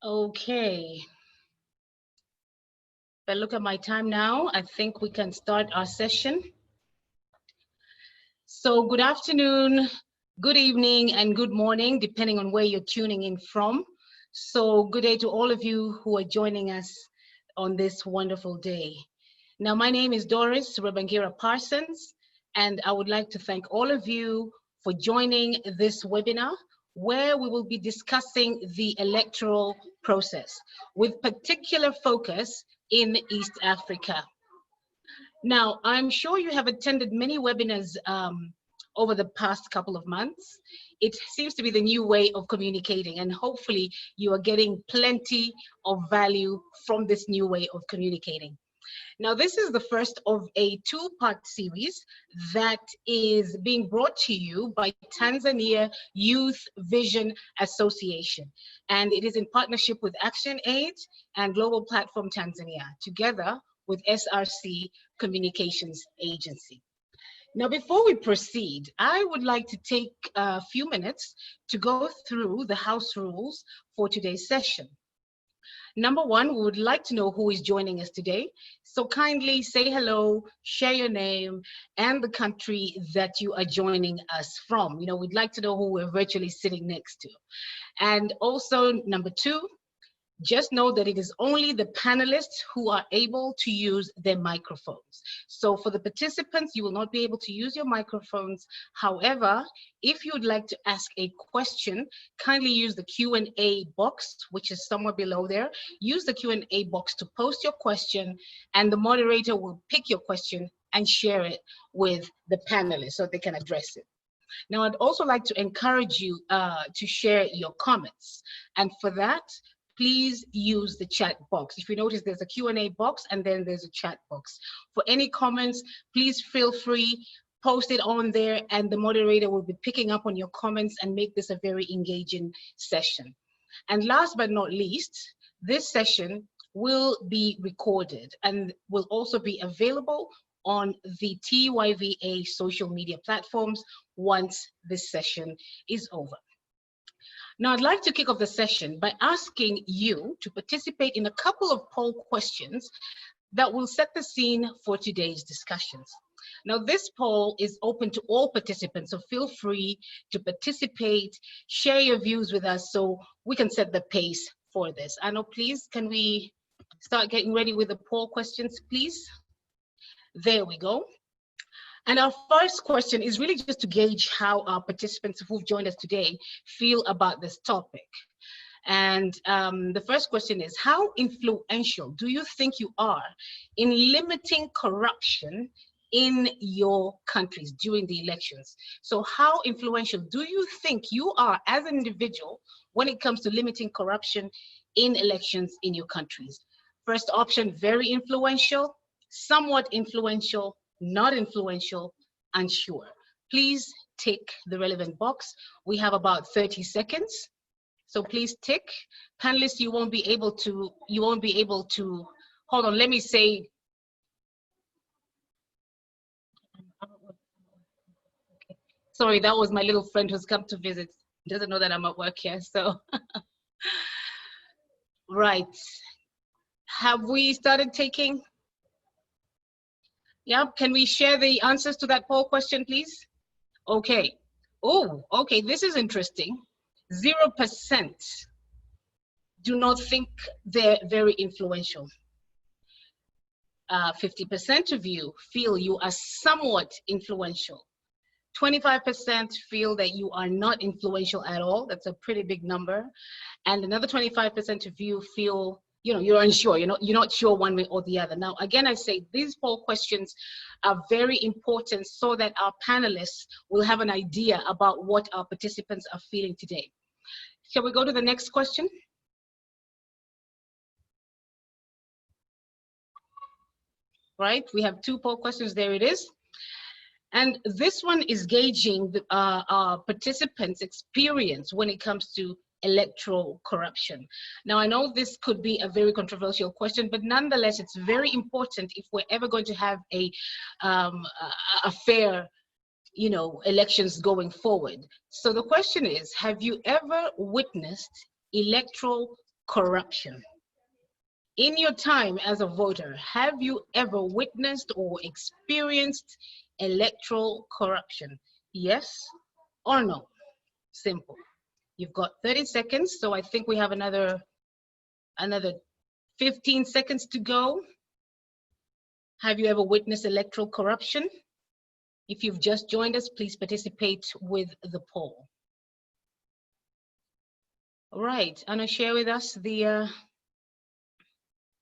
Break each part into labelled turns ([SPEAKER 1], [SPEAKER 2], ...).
[SPEAKER 1] Okay. If I look at my time now, I think we can start our session. So good afternoon, good evening, and good morning, depending on where you're tuning in from. So good day to all of you who are joining us on this wonderful day. Now, my name is Doris Rebangira Parsons, and I would like to thank all of you for joining this webinar, where we will be discussing the electoral process with particular focus in East Africa. Now, I'm sure you have attended many webinars over the past couple of months. It seems to be the new way of communicating, and hopefully you are getting plenty of value from this new way of communicating. Now, this is the first of a two-part series that is being brought to you by Tanzania Youth Vision Association, and it is in partnership with ActionAid and Global Platform Tanzania, together with SRC Communications Agency. Now, before we proceed, I would like to take a few minutes to go through the house rules for today's session. Number one, we would like to know who is joining us today. So kindly say hello, share your name and the country that you are joining us from. You know, we'd like to know who we're virtually sitting next to. And also, number two, just know that it is only the panelists who are able to use their microphones. So for the participants, you will not be able to use your microphones. However, if you would like to ask a question, kindly use the Q&A box, which is somewhere below there. Use the Q&A box to post your question, and the moderator will pick your question and share it with the panelists so they can address it. Now, I'd also like to encourage you to share your comments. And for that, please use the chat box. If you notice, there's a Q&A box and then there's a chat box. For any comments, please feel free, post it on there, and the moderator will be picking up on your comments and make this a very engaging session. And last but not least, this session will be recorded and will also be available on the TYVA social media platforms once this session is over. Now, I'd like to kick off the session by asking you to participate in a couple of poll questions that will set the scene for today's discussions. Now, this poll is open to all participants, so feel free to participate, share your views with us so we can set the pace for this. Anno, please, can we start getting ready with the poll questions, please? There we go. And our first question is really just to gauge how our participants who've joined us today feel about this topic. And the first question is, how influential do you think you are in limiting corruption in your countries during the elections? So how influential do you think you are as an individual when it comes to limiting corruption in elections in your countries? First option, very influential, somewhat influential, not influential, unsure. Please tick the relevant box. We have about 30 seconds. So please tick. Panelists, you won't be able to, hold on, let me say. Okay. Sorry, that was my little friend who's come to visit. Doesn't know that I'm at work here, so. Right. Have we started taking? Yeah, can we share the answers to that poll question, please? Okay. Oh, okay, this is interesting. 0% do not think they're very influential. 50% of you feel you are somewhat influential. 25% feel that you are not influential at all. That's a pretty big number. And another 25% of you feel, you know, you're unsure, you're not sure one way or the other. Now, again, I say these poll questions are very important so that our panelists will have an idea about what our participants are feeling today. Shall we go to the next question? Right, we have two poll questions, there it is. And this one is gauging our participants' experience when it comes to electoral corruption. Now, I know this could be a very controversial question, but nonetheless, it's very important if we're ever going to have a fair, elections going forward. So the question is, have you ever witnessed electoral corruption. In your time as a voter, have you ever witnessed or experienced electoral corruption? Yes or no? Simple. You've got 30 seconds, so I think we have another 15 seconds to go. Have you ever witnessed electoral corruption? If you've just joined us, please participate with the poll. All right, Anna, share with us the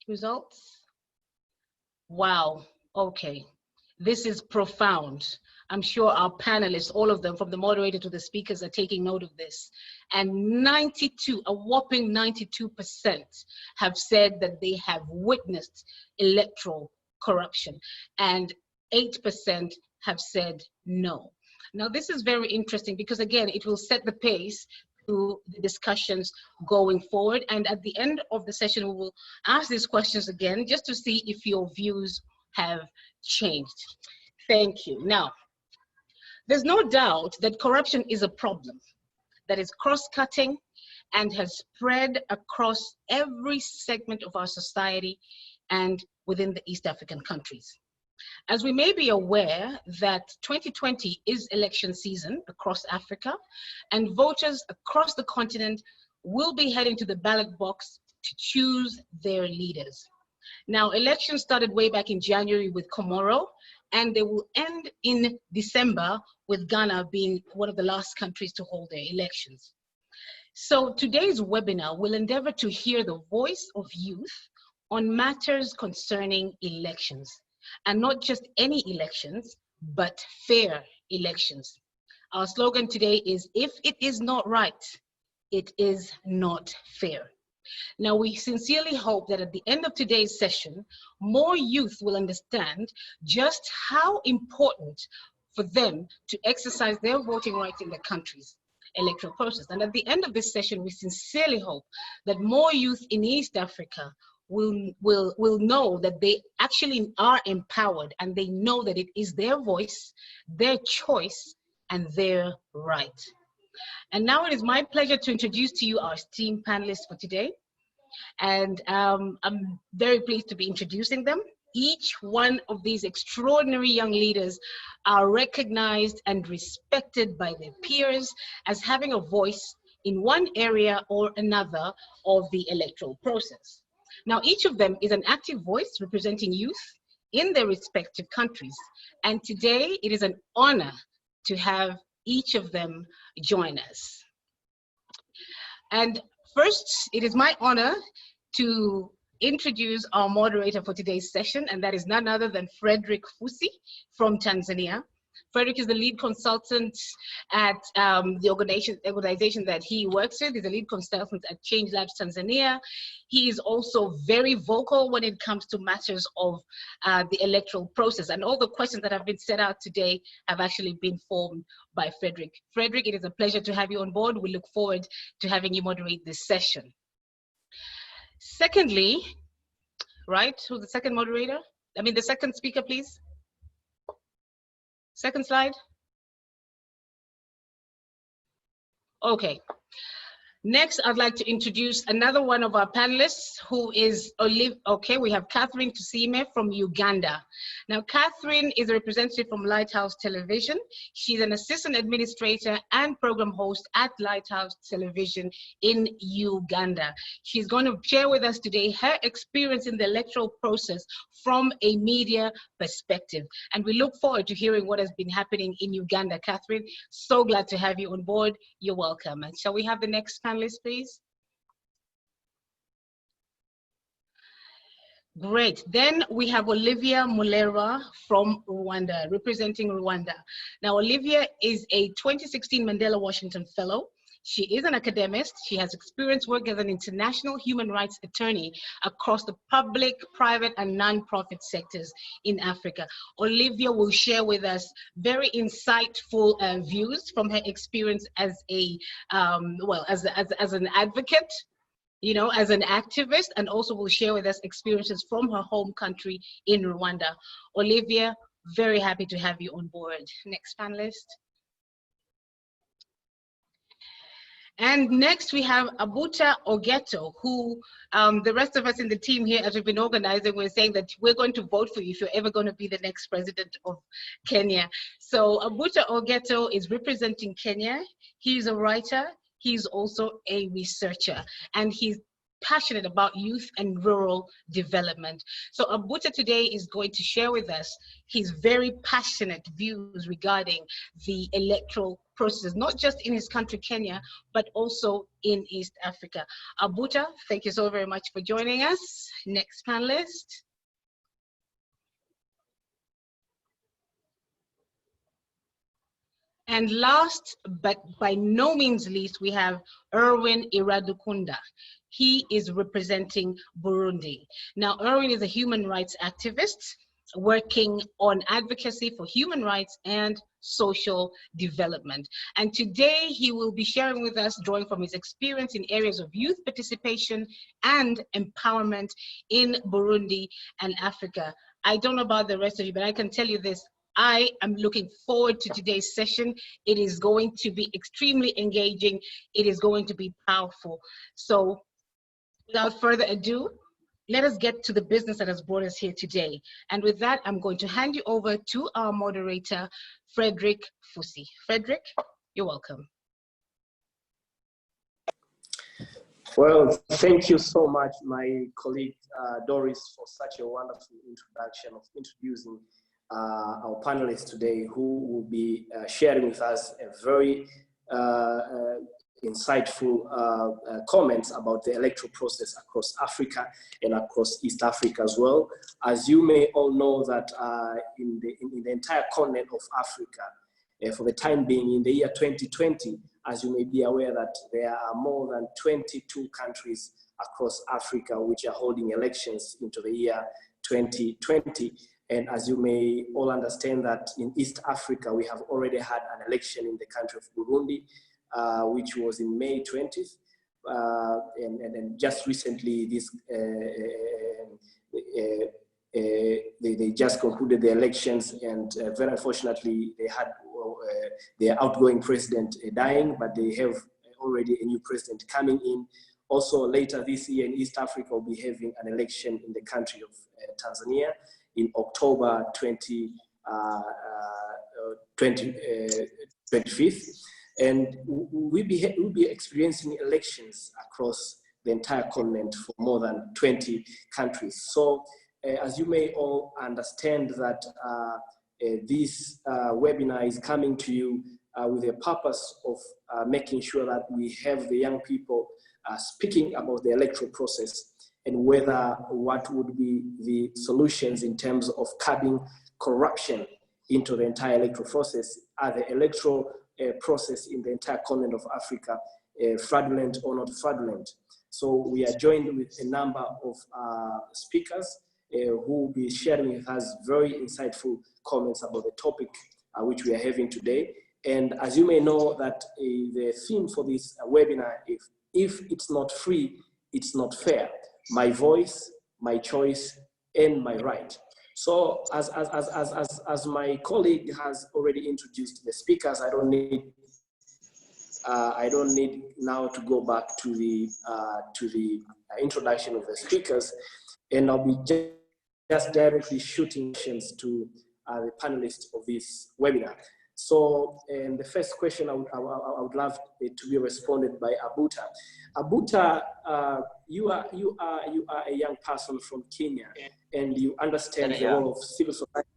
[SPEAKER 1] results. Wow, okay. This is profound. I'm sure our panelists, all of them, from the moderator to the speakers, are taking note of this. And a whopping 92% have said that they have witnessed electoral corruption, and 8% have said no. Now, this is very interesting because, again, it will set the pace to the discussions going forward. And at the end of the session, we will ask these questions again just to see if your views have changed. Thank you. Now, there's no doubt that corruption is a problem that is cross-cutting and has spread across every segment of our society and within the East African countries. As we may be aware that 2020 is election season across Africa, and voters across the continent will be heading to the ballot box to choose their leaders. Now, elections started way back in January with Comoro, and they will end in December with Ghana being one of the last countries to hold their elections. So today's webinar will endeavor to hear the voice of youth on matters concerning elections, and not just any elections, but fair elections. Our slogan today is, if it is not right, it is not fair. Now, we sincerely hope that at the end of today's session, more youth will understand just how important for them to exercise their voting rights in the country's electoral process. And at the end of this session, we sincerely hope that more youth in East Africa will know that they actually are empowered, and they know that it is their voice, their choice, and their right. And now it is my pleasure to introduce to you our esteemed panelists for today. And I'm very pleased to be introducing them. Each one of these extraordinary young leaders are recognized and respected by their peers as having a voice in one area or another of the electoral process. Now, each of them is an active voice representing youth in their respective countries. And today it is an honor to have each of them join us. And first, it is my honor to introduce our moderator for today's session, and that is none other than Frederick Fusi from Tanzania. Frederick is the lead consultant at the organization that he works with. He's a lead consultant at Change Labs Tanzania. He is also very vocal when it comes to matters of the electoral process. And all the questions that have been set out today have actually been formed by Frederick. Frederick, it is a pleasure to have you on board. We look forward to having you moderate this session. Secondly, right, who's the second moderator? I mean, the second speaker, please. Second slide. Okay. Next, I'd like to introduce another one of our panelists who is okay, we have Catherine Tusime from Uganda. Now, Catherine is a representative from Lighthouse Television. She's an assistant administrator and program host at Lighthouse Television in Uganda. She's going to share with us today her experience in the electoral process from a media perspective. And we look forward to hearing what has been happening in Uganda. Catherine, so glad to have you on board. You're welcome. And shall we have the next panelist, please? Great. Then we have Olivia Mulera from Rwanda, representing Rwanda. Now, Olivia is a 2016 Mandela Washington Fellow. She is an academist. She has experience working as an international human rights attorney across the public, private, and non-profit sectors in Africa. Olivia will share with us very insightful views from her experience as a, as an advocate, you know, as an activist, and also will share with us experiences from her home country in Rwanda. Olivia, very happy to have you on board. Next panelist. And next we have Abuta Ogeto, who the rest of us in the team here, as we've been organizing, we're saying that we're going to vote for you if you're ever going to be the next president of Kenya. So Abuta Ogeto is representing Kenya. He's a writer. He's also a researcher, and he's passionate about youth and rural development. So Abuta today is going to share with us his very passionate views regarding the electoral process, not just in his country, Kenya, but also in East Africa. Abuta, thank you so very much for joining us. Next panelist. And last, but by no means least, we have Erwin Iradukunda. He is representing Burundi. Now, Erwin is a human rights activist working on advocacy for human rights and social development. And today he will be sharing with us, drawing from his experience in areas of youth participation and empowerment in Burundi and Africa. I don't know about the rest of you, but I can tell you this. I am looking forward to today's session. It is going to be extremely engaging. It is going to be powerful. So without further ado, let us get to the business that has brought us here today. And with that, I'm going to hand you over to our moderator, Frederick Fusi. Frederick, you're welcome.
[SPEAKER 2] Well, thank you so much, my colleague Doris, for such a wonderful introduction of introducing our panelists today, who will be sharing with us a very insightful comments about the electoral process across Africa and across East Africa as well. As you may all know that in the entire continent of Africa, for the time being in the year 2020, as you may be aware that there are more than 22 countries across Africa which are holding elections into the year 2020. And as you may all understand that in East Africa, we have already had an election in the country of Burundi, which was in May 20th. And just recently, they just concluded the elections, and very unfortunately, they had their outgoing president dying, but they have already a new president coming in. Also, later this year in East Africa, we'll be having an election in the country of Tanzania in October 25th. And we'll be experiencing elections across the entire continent for more than 20 countries. So as you may all understand that this webinar is coming to you with the purpose of making sure that we have the young people speaking about the electoral process and what would be the solutions in terms of curbing corruption into the entire electoral process. Are the electoral process in the entire continent of Africa fraudulent or not fraudulent? So we are joined with a number of speakers who will be sharing with us very insightful comments about the topic which we are having today. And as you may know that the theme for this webinar is, if it's not free, it's not fair. My voice, my choice, and my right. So as my colleague has already introduced the speakers, I don't need now to go back to the introduction of the speakers, and I'll be just directly shooting questions to the panelists of this webinar. So, and the first question I would love it to be responded by Abuta. Abuta, you are a young person from Kenya, and you understand the role of civil society.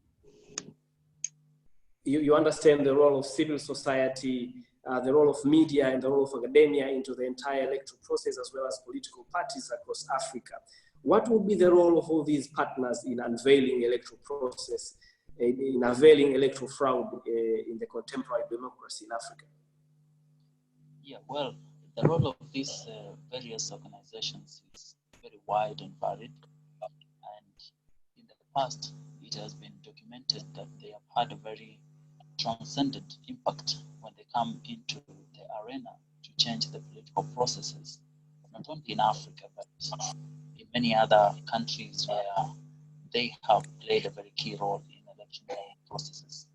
[SPEAKER 2] You understand the role of civil society, the role of media, and the role of academia into the entire electoral process, as well as political parties across Africa. What would be the role of all these partners in unveiling electoral process, in unveiling electoral fraud in the contemporary democracy in Africa?
[SPEAKER 3] Yeah, well, the role of these various organizations is very wide and varied. And in the past, it has been documented that they have had a very transcendent impact when they come into the arena to change the political processes, not only in Africa, but in many other countries where they have played a very key role in electoral processes.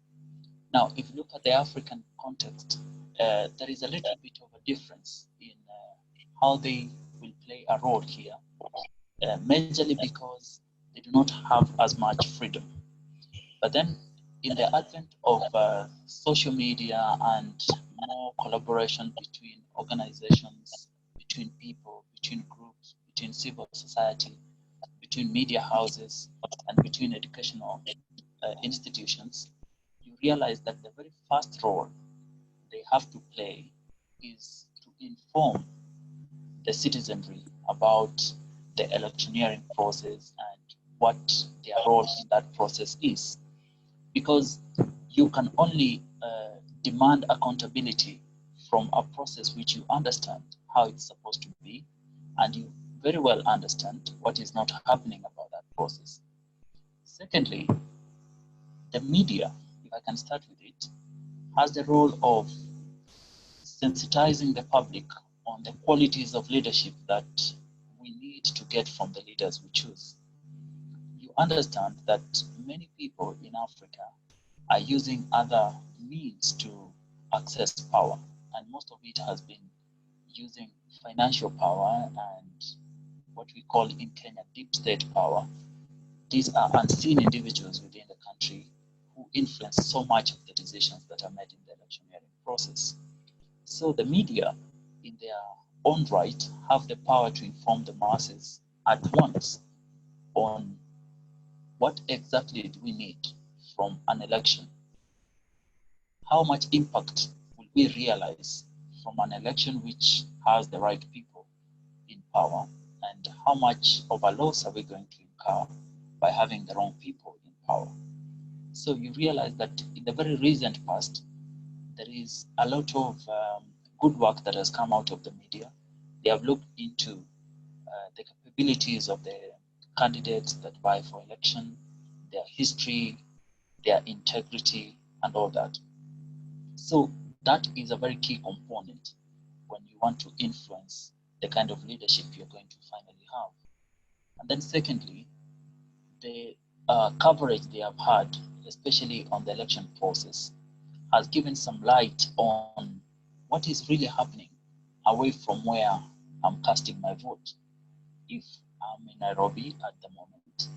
[SPEAKER 3] Now, if you look at the African context, there is a little bit of a difference how they will play a role here, majorly because they do not have as much freedom. But then in the advent of social media and more collaboration between organizations, between people, between groups, between civil society, between media houses, and between educational institutions, you realize that the very first role they have to play is to inform the citizenry about the electioneering process and what their role in that process is. Because you can only demand accountability from a process which you understand how it's supposed to be, and you very well understand what is not happening about that process. Secondly, the media, if I can start with it, has the role of sensitizing the public on the qualities of leadership that we need to get from the leaders we choose. You understand that many people in Africa are using other means to access power, and most of it has been using financial power and what we call in Kenya deep state power. These are unseen individuals within the country who influence so much of the decisions that are made in the electioneering process. So the media, in their own right, have the power to inform the masses at once on what exactly do we need from an election. How much impact will we realize from an election which has the right people in power, and how much of a loss are we going to incur by having the wrong people in power? So you realize that in the very recent past, there is a lot of good work that has come out of the media. They have looked into the capabilities of the candidates that vie for election, their history, their integrity, and all that. So that is a very key component when you want to influence the kind of leadership you're going to finally have. And then secondly, the coverage they have had, especially on the election process, has given some light on what is really happening away from where I'm casting my vote. If I'm in Nairobi at the moment,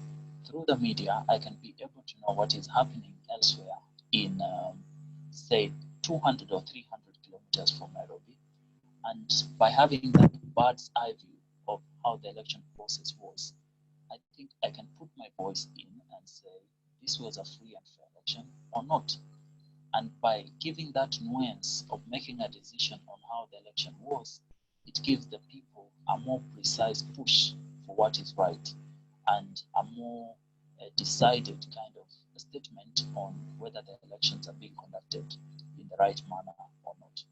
[SPEAKER 3] through the media, I can be able to know what is happening elsewhere in, say, 200 or 300 kilometers from Nairobi. And by having that bird's eye view of how the election process was, I think I can put my voice in and say, this was a free and fair election or not. And by giving that nuance of making a decision on how the election was, it gives the people a more precise push for what is right and a more decided kind of statement on whether the elections are being conducted in the right manner or not.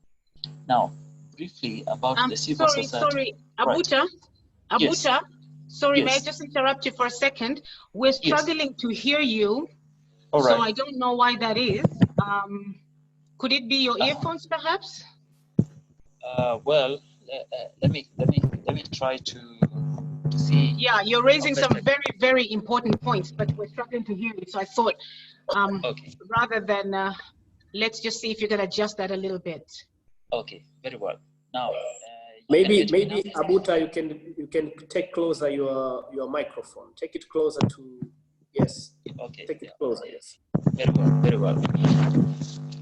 [SPEAKER 3] Now, briefly about the civil society.
[SPEAKER 1] Abuta,
[SPEAKER 3] Right. Yes.
[SPEAKER 1] Sorry,
[SPEAKER 3] Yes.
[SPEAKER 1] may I just interrupt you for a second? We're struggling to hear you.
[SPEAKER 3] All right.
[SPEAKER 1] So I don't know why that is. Could it be your earphones, perhaps?
[SPEAKER 3] Well, let me try to see.
[SPEAKER 1] Yeah, you're raising some very, very important points, but we're struggling to hear you. So I thought,
[SPEAKER 3] okay.
[SPEAKER 1] rather than let's just see if you can adjust that a little bit.
[SPEAKER 3] Okay, very well. Now,
[SPEAKER 2] maybe Abuta, you can take closer your microphone. Take it closer to yes.
[SPEAKER 3] Okay.
[SPEAKER 2] Take it closer. Yes.
[SPEAKER 3] Very well. Very well.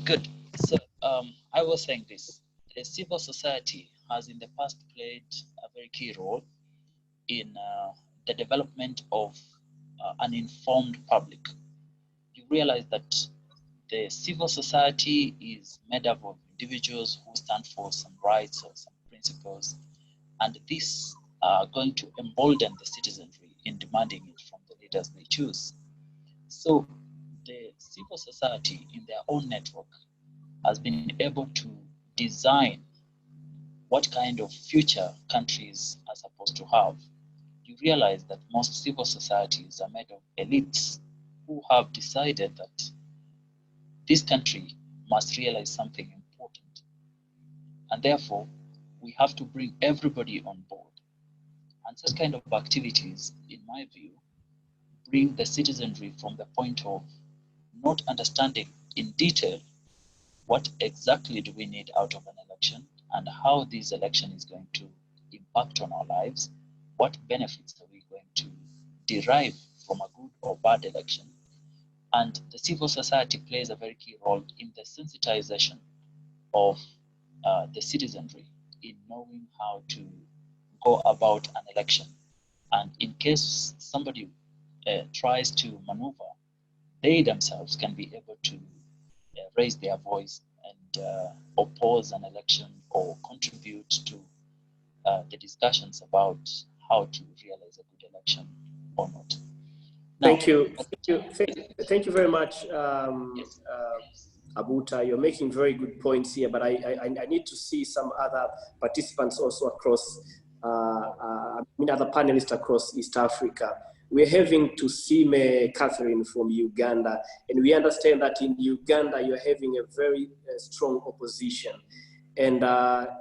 [SPEAKER 3] Good. So I was saying this. The civil society has in the past played a very key role in the development of an informed public. You realize that the civil society is made up of individuals who stand for some rights or some principles, and these are going to embolden the citizenry in demanding it from the leaders they choose. So the civil society in their own network has been able to design what kind of future countries are supposed to have. You realize that most civil societies are made of elites who have decided that this country must realize something important. And therefore, we have to bring everybody on board. And such kind of activities, in my view, bring the citizenry from the point of not understanding in detail what exactly do we need out of an election and how this election is going to impact on our lives? What benefits are we going to derive from a good or bad election? And the civil society plays a very key role in the sensitization of the citizenry in knowing how to go about an election. And in case somebody tries to maneuver, they themselves can be able to raise their voice and oppose an election or contribute to the discussions about how to realize a good election or not. Now,
[SPEAKER 2] Thank you very much,
[SPEAKER 3] yes.
[SPEAKER 2] Abuta. You're making very good points here, but I need to see some other participants also across, other panelists across East Africa. We're having Tusime Catherine from Uganda, and we understand that in Uganda you're having a very strong opposition. And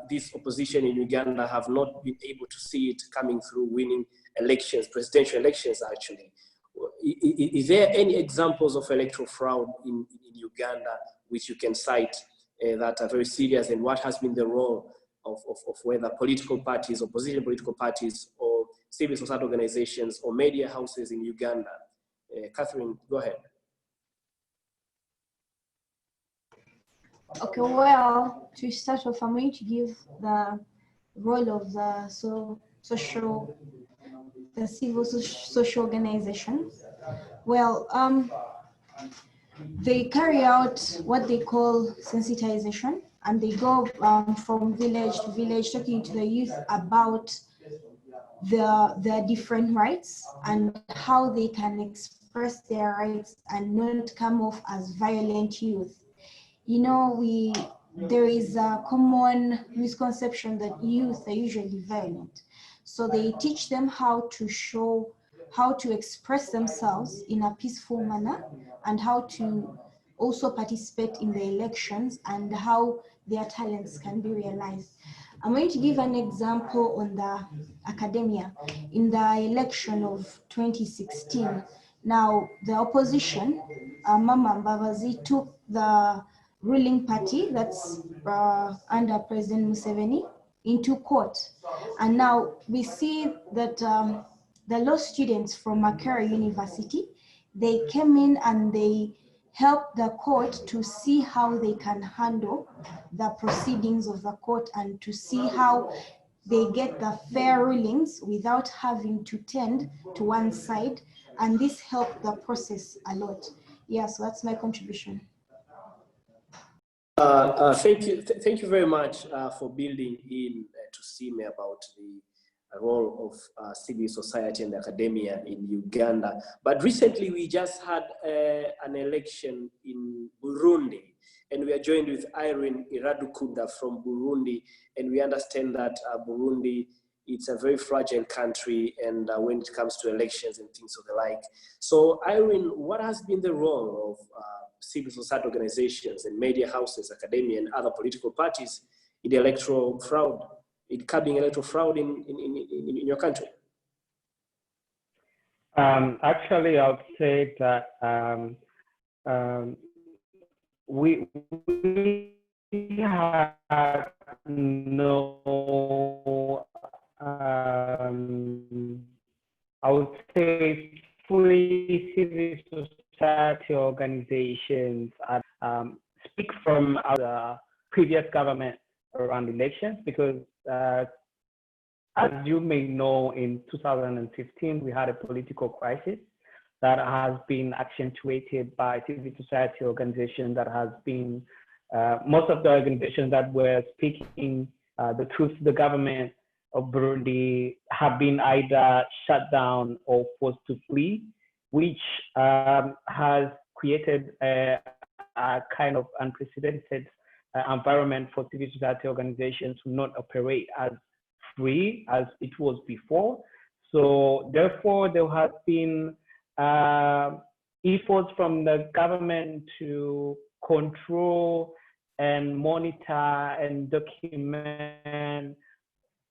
[SPEAKER 2] this opposition in Uganda have not been able to see it coming through winning elections, presidential elections actually. Is there any examples of electoral fraud in Uganda which you can cite that are very serious, and what has been the role of whether political parties, opposition political parties, or civil society organizations or media houses in Uganda? Catherine, go ahead.
[SPEAKER 4] Okay, well, to start off, I'm going to give the role of the civil social organizations. Well, they carry out what they call sensitization, and they go from village to village talking to the youth about their different rights and how they can express their rights and not come off as violent youth. You know, there is a common misconception that youth are usually violent. So they teach them how to express themselves in a peaceful manner, and how to also participate in the elections, and how their talents can be realized. I'm going to give an example on the academia. In the election of 2016, now the opposition, Mama Mbabazi, took the ruling party, that's under President Museveni, into court. And now we see that the law students from Makerere University, they came in and they helped the court to see how they can handle the proceedings of the court, and to see how they get the fair rulings without having to tend to one side. And this helped the process a lot. Yeah, so that's my contribution.
[SPEAKER 2] Thank you very much for building in to see me about the role of civil society and academia in Uganda. But recently we just had an election in Burundi, and we are joined with Irene Iradukunda from Burundi, and we understand that Burundi, it's a very fragile country, and when it comes to elections and things of the like. So Irene, what has been the role of civil society organizations and media houses, academia, and other political parties in the electoral fraud, in curbing electoral fraud in your country?
[SPEAKER 5] Actually, I would say that we have no, I would say, fully civil society organizations speak from the previous government around elections, because as you may know, in 2015, we had a political crisis that has been accentuated by civil society organizations that has been, most of the organizations that were speaking the truth to the government of Burundi have been either shut down or forced to flee, which has created a kind of unprecedented environment for civil society organizations to not operate as free as it was before. So therefore, there has been efforts from the government to control and monitor and document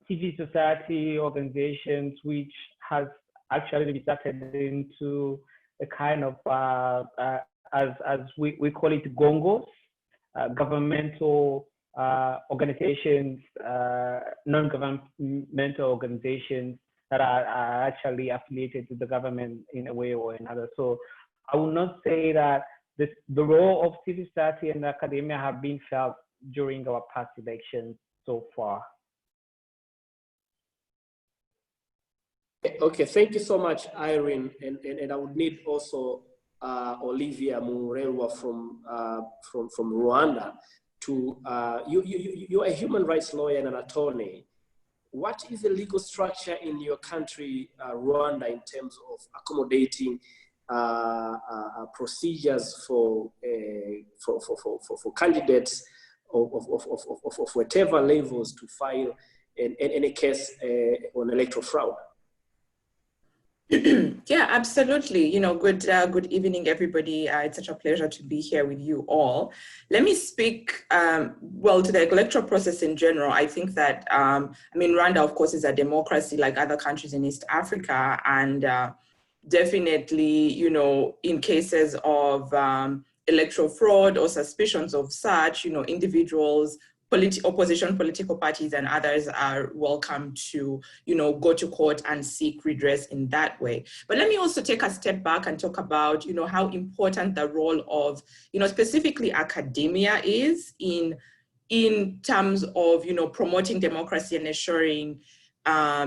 [SPEAKER 5] civil society organizations, which has actually resulted into a kind of, as we call it, gongos, governmental organizations, non-governmental organizations that are actually affiliated to the government in a way or another. So I would not say that the role of civil society and academia have been felt during our past elections so far.
[SPEAKER 2] Okay, thank you so much, Irene. And I would need also Olivia Murelwa from Rwanda to, you're a human rights lawyer and an attorney. What is the legal structure in your country, Rwanda, in terms of accommodating procedures for candidates of whatever levels to file any case on electoral fraud?
[SPEAKER 6] Yeah, absolutely. You know, good evening, everybody. It's such a pleasure to be here with you all. Let me speak, well, to the electoral process in general. I think that, I mean, Rwanda, of course, is a democracy like other countries in East Africa. And definitely, you know, in cases of electoral fraud or suspicions of such, you know, individuals, opposition political parties and others are welcome to, you know, go to court and seek redress in that way. But let me also take a step back and talk about, you know, how important the role of, you know, specifically academia is in terms of, you know, promoting democracy and ensuring,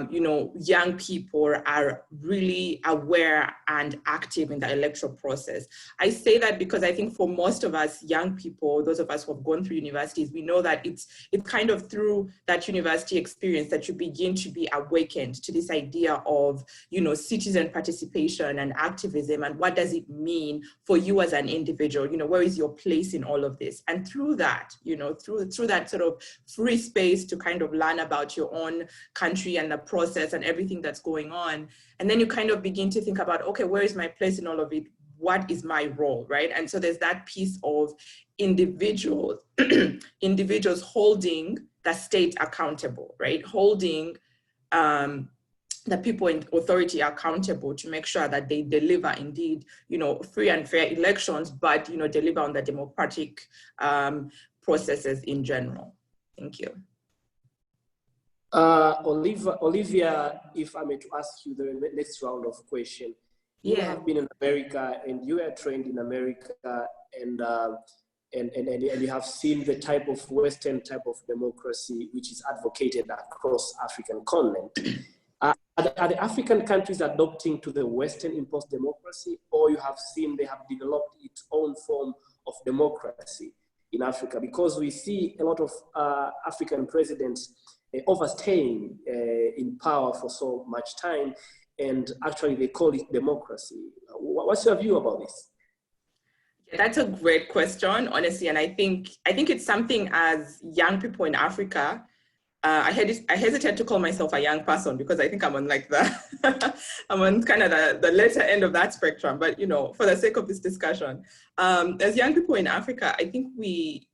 [SPEAKER 6] you know, young people are really aware and active in the electoral process. I say that because I think for most of us young people, those of us who have gone through universities, we know that it's kind of through that university experience that you begin to be awakened to this idea of, you know, citizen participation and activism, and what does it mean for you as an individual, you know, where is your place in all of this? And through that, you know, through that sort of free space to kind of learn about your own country and the process and everything that's going on. And then you kind of begin to think about, okay, where is my place in all of it? What is my role, right? And so there's that piece of individuals, individuals holding the state accountable, right? Holding the people in authority accountable to make sure that they deliver indeed, you know, free and fair elections, but, you know, deliver on the democratic processes in general. Thank you.
[SPEAKER 2] Olivia, if I may to ask you the next round of question. You have been in America and you are trained in America, and you have seen the type of Western type of democracy which is advocated across African continent. Are the African countries adopting to the Western imposed democracy, or you have seen they have developed its own form of democracy in Africa? Because we see a lot of African presidents overstaying in power for so much time, and actually they call it democracy. What's your view about this?
[SPEAKER 6] That's a great question, honestly, and I think it's something as young people in Africa. I hesitate to call myself a young person because I think I'm on like I'm on kind of the later end of that spectrum. But you know, for the sake of this discussion, as young people in Africa, I think we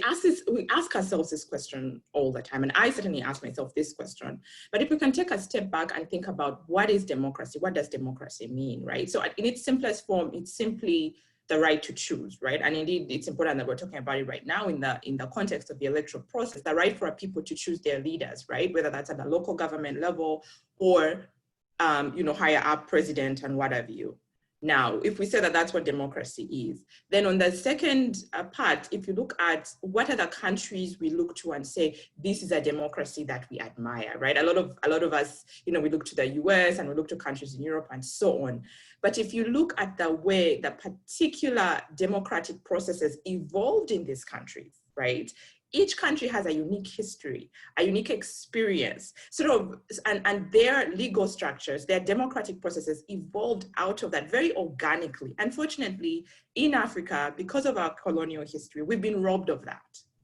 [SPEAKER 6] ask ourselves this question all the time, and I certainly ask myself this question. But if we can take a step back and think about what is democracy, what does democracy mean, right? So in its simplest form, it's simply the right to choose, right? And indeed, it's important that we're talking about it right now in the context of the electoral process, the right for people to choose their leaders, right? Whether that's at the local government level or, you know, higher up president and what have you. Now, if we say that that's what democracy is, then on the second part, if you look at what are the countries we look to and say, this is a democracy that we admire, right? A lot of us, you know, we look to the US and we look to countries in Europe and so on. But if you look at the way the particular democratic processes evolved in these countries, right? Each country has a unique history, a unique experience, sort of, and their legal structures, their democratic processes evolved out of that very organically. Unfortunately, in Africa, because of our colonial history, we've been robbed of that,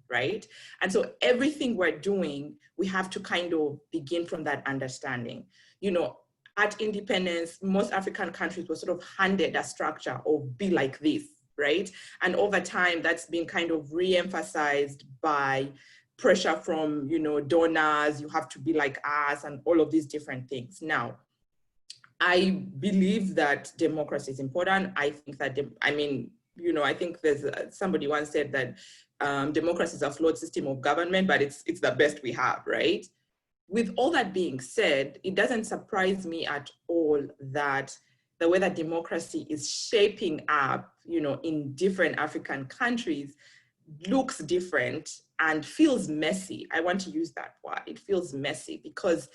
[SPEAKER 6] right? And so everything we're doing, we have to kind of begin from that understanding. You know, at independence, most African countries were sort of handed a structure of be like this, right? And over time, that's been kind of re-emphasized by pressure from, you know, donors, you have to be like us and all of these different things. Now, I believe that democracy is important. I think that, you know, I think there's somebody once said that democracy is a flawed system of government, but it's the best we have, right? With all that being said, it doesn't surprise me at all that the way that democracy is shaping up, you know, in different African countries looks different and feels messy. I want to use that word. It feels messy because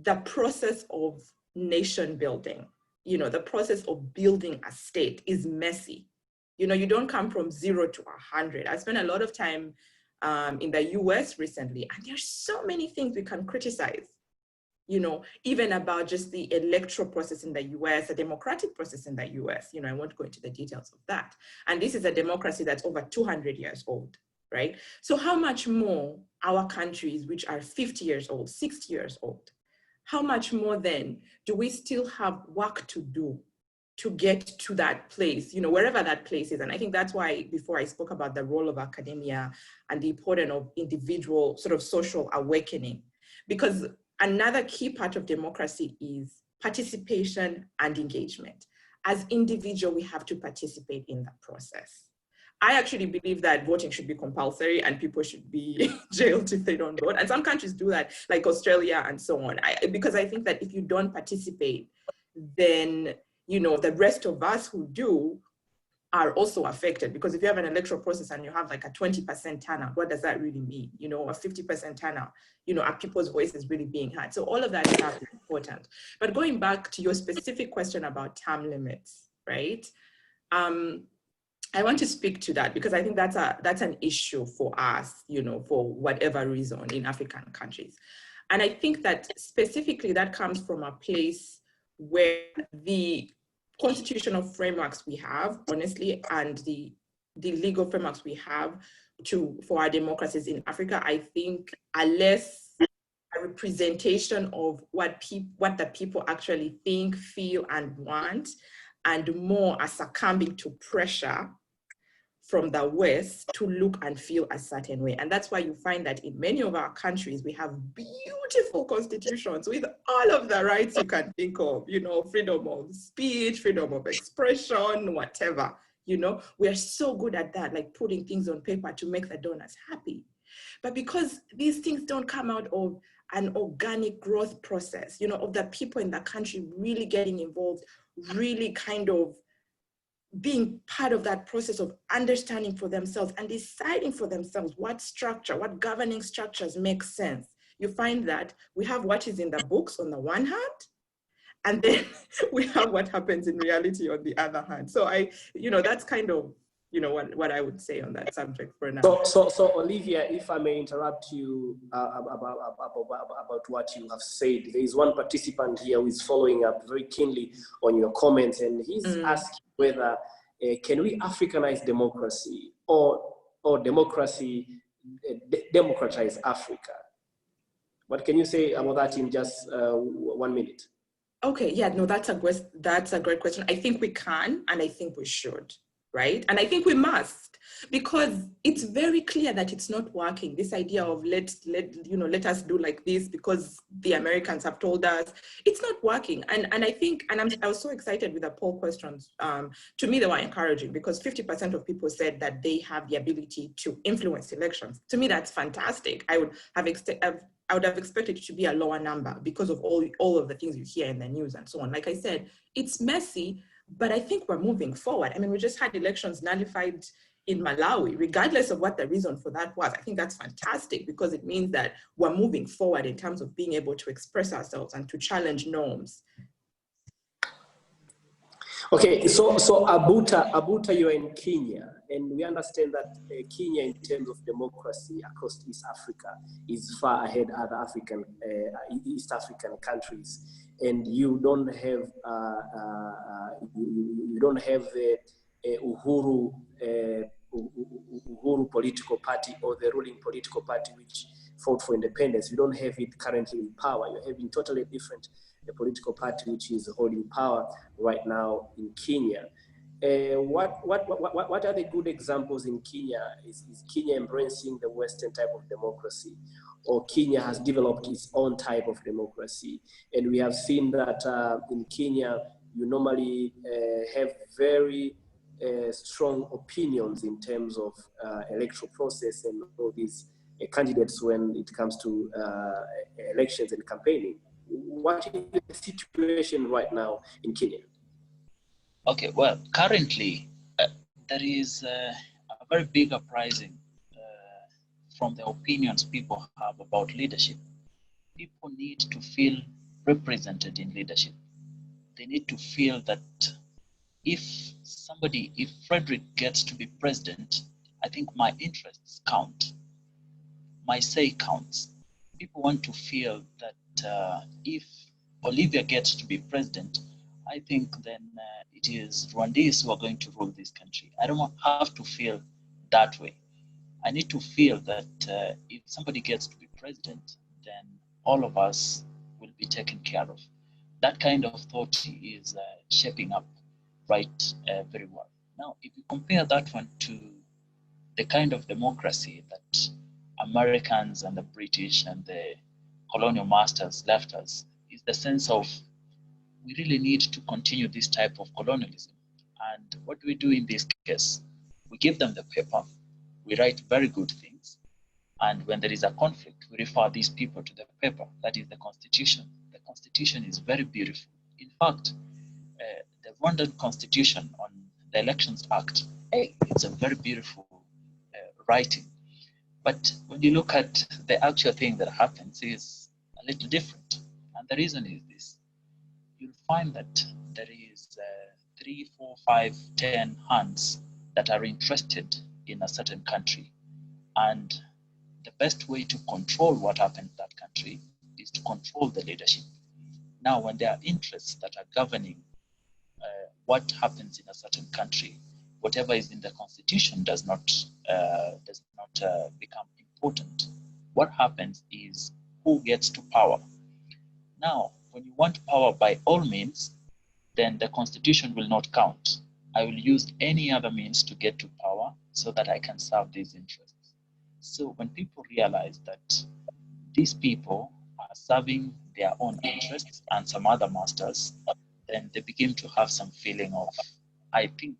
[SPEAKER 6] the process of nation building, you know, the process of building a state is messy. You know, you don't come from 0 to 100. I spent a lot of time in the US recently, and there's so many things we can criticize, you know, even about just the electoral process in the US, the democratic process in the US. You know, I won't go into the details of that. And this is a democracy that's over 200 years old, right? So how much more our countries, which are 50 years old, 60 years old, how much more then do we still have work to do to get to that place, you know, wherever that place is? And I think that's why before I spoke about the role of academia and the importance of individual sort of social awakening, because another key part of democracy is participation and engagement. As individuals, we have to participate in the process. I actually believe that voting should be compulsory and people should be jailed if they don't vote. And some countries do that, like Australia and so on. Because I think that if you don't participate, then, you know, the rest of us who do are also affected. Because if you have an electoral process and you have like a 20% turnout, what does that really mean? You know, a 50% turnout, you know, are people's voices really being heard? So all of that is important. But going back to your specific question about term limits, right? I want to speak to that because I think that's an issue for us, you know, for whatever reason in African countries. And I think that specifically that comes from a place where the constitutional frameworks we have, honestly, and the legal frameworks we have for our democracies in Africa, I think are less a representation of what the people actually think, feel, and want, and more a succumbing to pressure from the West to look and feel a certain way. And that's why you find that in many of our countries, we have beautiful constitutions with all of the rights you can think of, you know, freedom of speech, freedom of expression, whatever, you know, we are so good at that, like putting things on paper to make the donors happy. But because these things don't come out of an organic growth process, you know, of the people in the country really getting involved, really kind of being part of that process of understanding for themselves and deciding for themselves what structure, what governing structures make sense. You find that we have what is in the books on the one hand, and then we have what happens in reality on the other hand. So you know, that's kind of, you know, what I would say on that subject for now.
[SPEAKER 2] So Olivia, if I may interrupt you about what you have said, there is one participant here who is following up very keenly on your comments, and he's asking whether can we Africanize democracy or democracy democratize Africa? What can you say about that in just 1 minute?
[SPEAKER 6] Okay, yeah, no, that's a great question. I think we can, and I think we should, right? And I think we must, because it's very clear that it's not working. This idea of let us do like this because the Americans have told us, it's not working. And I think, and I was so excited with the poll questions. To me, they were encouraging because 50% of people said that they have the ability to influence elections. To me, that's fantastic. I would have expected it to be a lower number because of all of the things you hear in the news and so on. Like I said, it's messy, but I think we're moving forward. I mean, we just had elections nullified in Malawi, regardless of what the reason for that was. I think that's fantastic because it means that we're moving forward in terms of being able to express ourselves and to challenge norms.
[SPEAKER 2] Okay, so Abuta, you're in Kenya, and we understand that Kenya, in terms of democracy across East Africa, is far ahead of other East African countries, and you don't have the Uhuru political party or the ruling political party which fought for independence. You don't have it currently in power. You're having totally different political party which is holding power right now in Kenya. What are the good examples in Kenya? Is Kenya embracing the Western type of democracy, or Kenya has developed its own type of democracy? And we have seen that in Kenya, you normally have very strong opinions in terms of electoral process and all these candidates when it comes to elections and campaigning. What is the situation right now in Kenya?
[SPEAKER 3] Okay, well, currently there is a very big uprising from the opinions people have about leadership. People need to feel represented in leadership. They need to feel that if Frederick gets to be president, I think my interests count. My say counts. People want to feel that if Olivia gets to be president, I think then it is Rwandese who are going to rule this country. I don't have to feel that way. I need to feel that if somebody gets to be president, then all of us will be taken care of. That kind of thought is shaping up right very well. Now, if you compare that one to the kind of democracy that Americans and the British and the colonial masters left us, is the sense of we really need to continue this type of colonialism. And what do we do in this case? We give them the paper, we write very good things, and when there is a conflict, we refer these people to the paper, that is the Constitution. The Constitution is very beautiful. In fact, the Rwandan Constitution on the Elections Act, it's a very beautiful writing. But when you look at the actual thing that happens is a little different. And the reason is this. You'll find that there is 3, 4, 5, 10 hands that are interested in a certain country. And the best way to control what happens in that country is to control the leadership. Now, when there are interests that are governing what happens in a certain country, whatever is in the constitution does not become important. What happens is who gets to power. Now, when you want power by all means, then the constitution will not count. I will use any other means to get to power so that I can serve these interests. So when people realize that these people are serving their own interests and some other masters, then they begin to have some feeling of, I think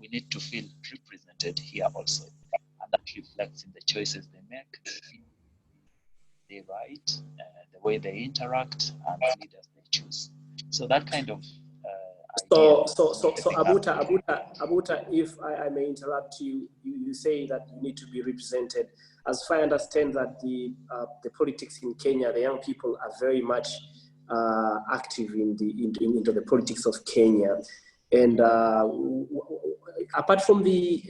[SPEAKER 3] we need to feel represented here also. And that reflects in the choices they make, they write, the way they interact, and the leaders they choose. So that kind of idea.
[SPEAKER 2] So Abuta, if I may interrupt you, you say that you need to be represented. As far as I understand that the politics in Kenya, the young people are very much active into the politics of Kenya. And apart from the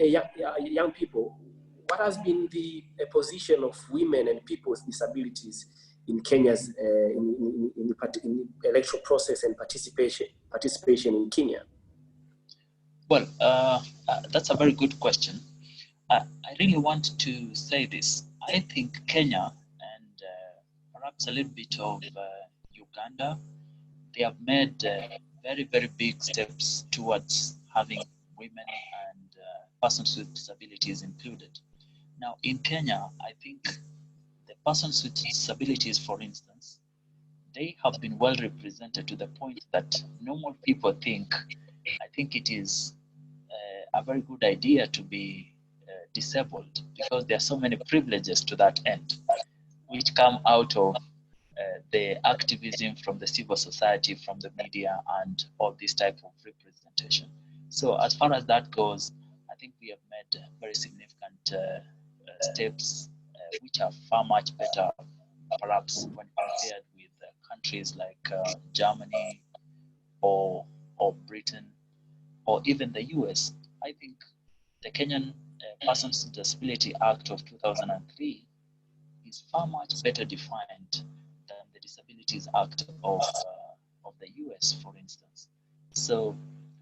[SPEAKER 2] young people, what has been the position of women and people with disabilities in Kenya's in electoral process and participation in Kenya?
[SPEAKER 3] Well, that's a very good question. I really want to say this. I think Kenya and perhaps a little bit of Uganda, they have made very, very big steps towards having women and persons with disabilities included. Now, in Kenya, I think the persons with disabilities, for instance, they have been well represented to the point that normal people think, I think it is a very good idea to be disabled because there are so many privileges to that end, which come out of the activism from the civil society, from the media, and all this type of representation. So as far as that goes, I think we have made very significant steps, which are far much better, perhaps when compared with countries like Germany or Britain, or even the US. I think the Kenyan Persons with Disability Act of 2003 is far much better defined than the Disabilities Act of the US, for instance. So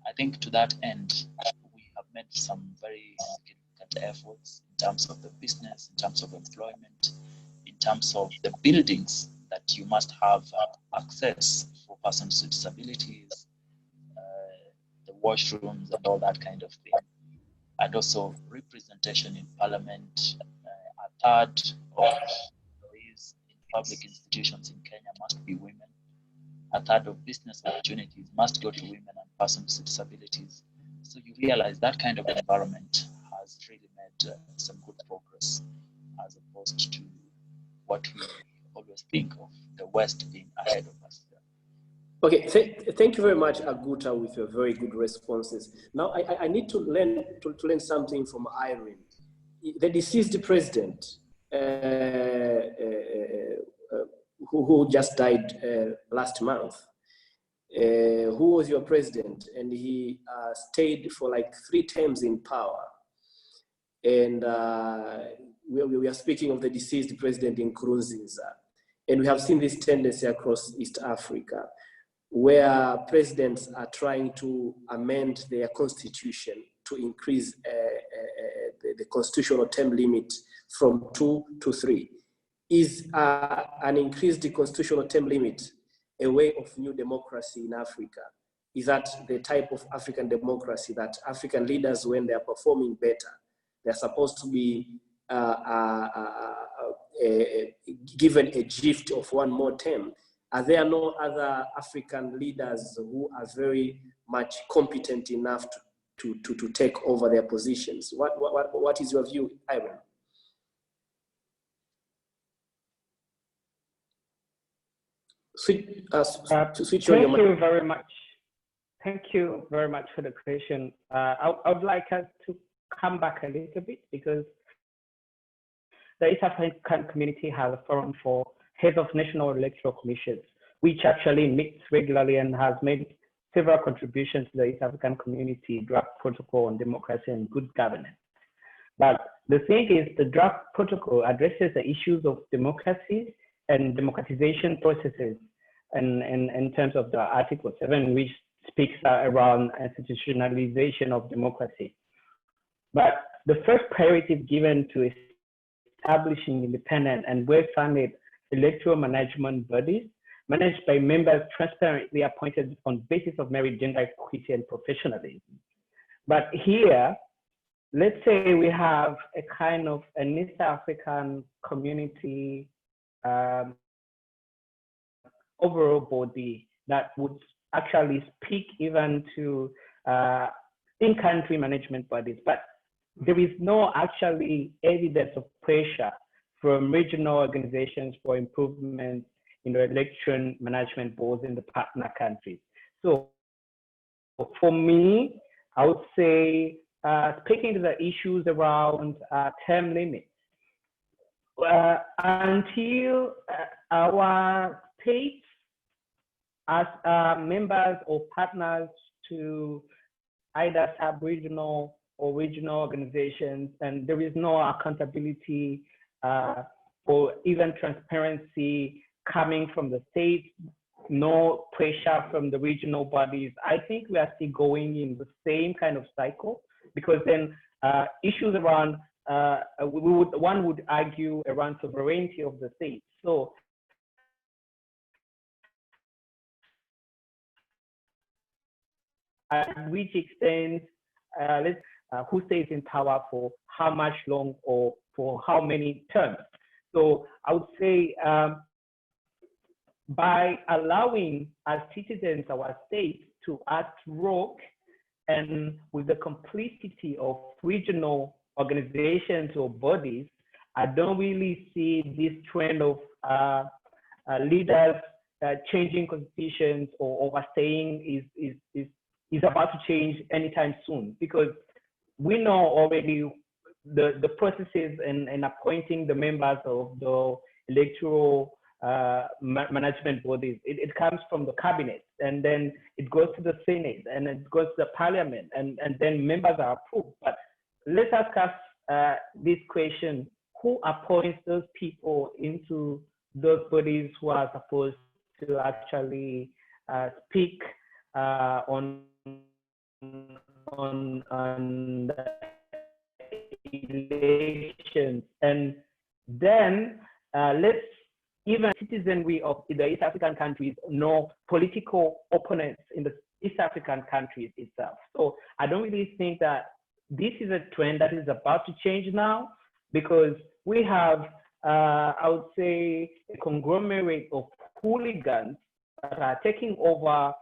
[SPEAKER 3] I think to that end, we have made some very significant efforts in terms of the business, in terms of employment, in terms of the buildings that you must have access for persons with disabilities, the washrooms and all that kind of thing. And also representation in parliament. A third of employees in public institutions in Kenya must be women. A third of business opportunities must go to women and persons with disabilities. So you realize that kind of environment has really made some good progress, as opposed to what we always think of the West being ahead of us.
[SPEAKER 2] Okay, thank you very much, Aguta, with your very good responses. Now, I need to learn something from Irene. The deceased president, who just died last month, who was your president, and he stayed for like 3 terms in power. And we are speaking of the deceased president in Nkurunziza. And we have seen this tendency across East Africa, where presidents are trying to amend their constitution to increase the constitutional term limit from 2 to 3. Is an increased constitutional term limit a way of new democracy in Africa? Is that the type of African democracy that African leaders, when they are performing better, they're supposed to be given a gift of 1 more term? Are there no other African leaders who are very much competent enough to take over their positions? What is your view, Irene?
[SPEAKER 5] Thank you very much. Thank you very much for the question. I would like us to come back a little bit, because the East African community has a forum for heads of national electoral commissions, which actually meets regularly and has made several contributions to the East African community draft protocol on democracy and good governance. But the thing is, the draft protocol addresses the issues of democracy and democratization processes, and in terms of the Article 7, which speaks around institutionalization of democracy. But the first priority is given to establishing independent and well-funded electoral management bodies managed by members transparently appointed on basis of merit, gender equity, and professionalism. But here, let's say we have a kind of an East African community overall body that would actually speak even to in-country management bodies, but there is no actually evidence of pressure from regional organizations for improvement in the election management boards in the partner countries. So for me, I would say, speaking to the issues around term limits, until our states as members or partners to either sub-regional or regional organizations, and there is no accountability or even transparency coming from the states, no pressure from the regional bodies, I think we are still going in the same kind of cycle, because then issues around, one would argue around sovereignty of the state. So at which extent, who stays in power for how much long or for how many terms? So I would say by allowing as citizens our states to act rogue and with the complicity of regional organizations or bodies, I don't really see this trend of leaders changing constitutions or overstaying is about to change anytime soon, because we know already the processes in appointing the members of the electoral management bodies. It comes from the cabinet, and then it goes to the Senate, and it goes to the parliament, and then members are approved. But let's ask us this question: who appoints those people into those bodies who are supposed to actually speak on the elections? And then let's even citizenry of the East African countries know political opponents in the East African countries itself. So I don't really think that this is a trend that is about to change now, because we have, I would say, a conglomerate of hooligans that are taking over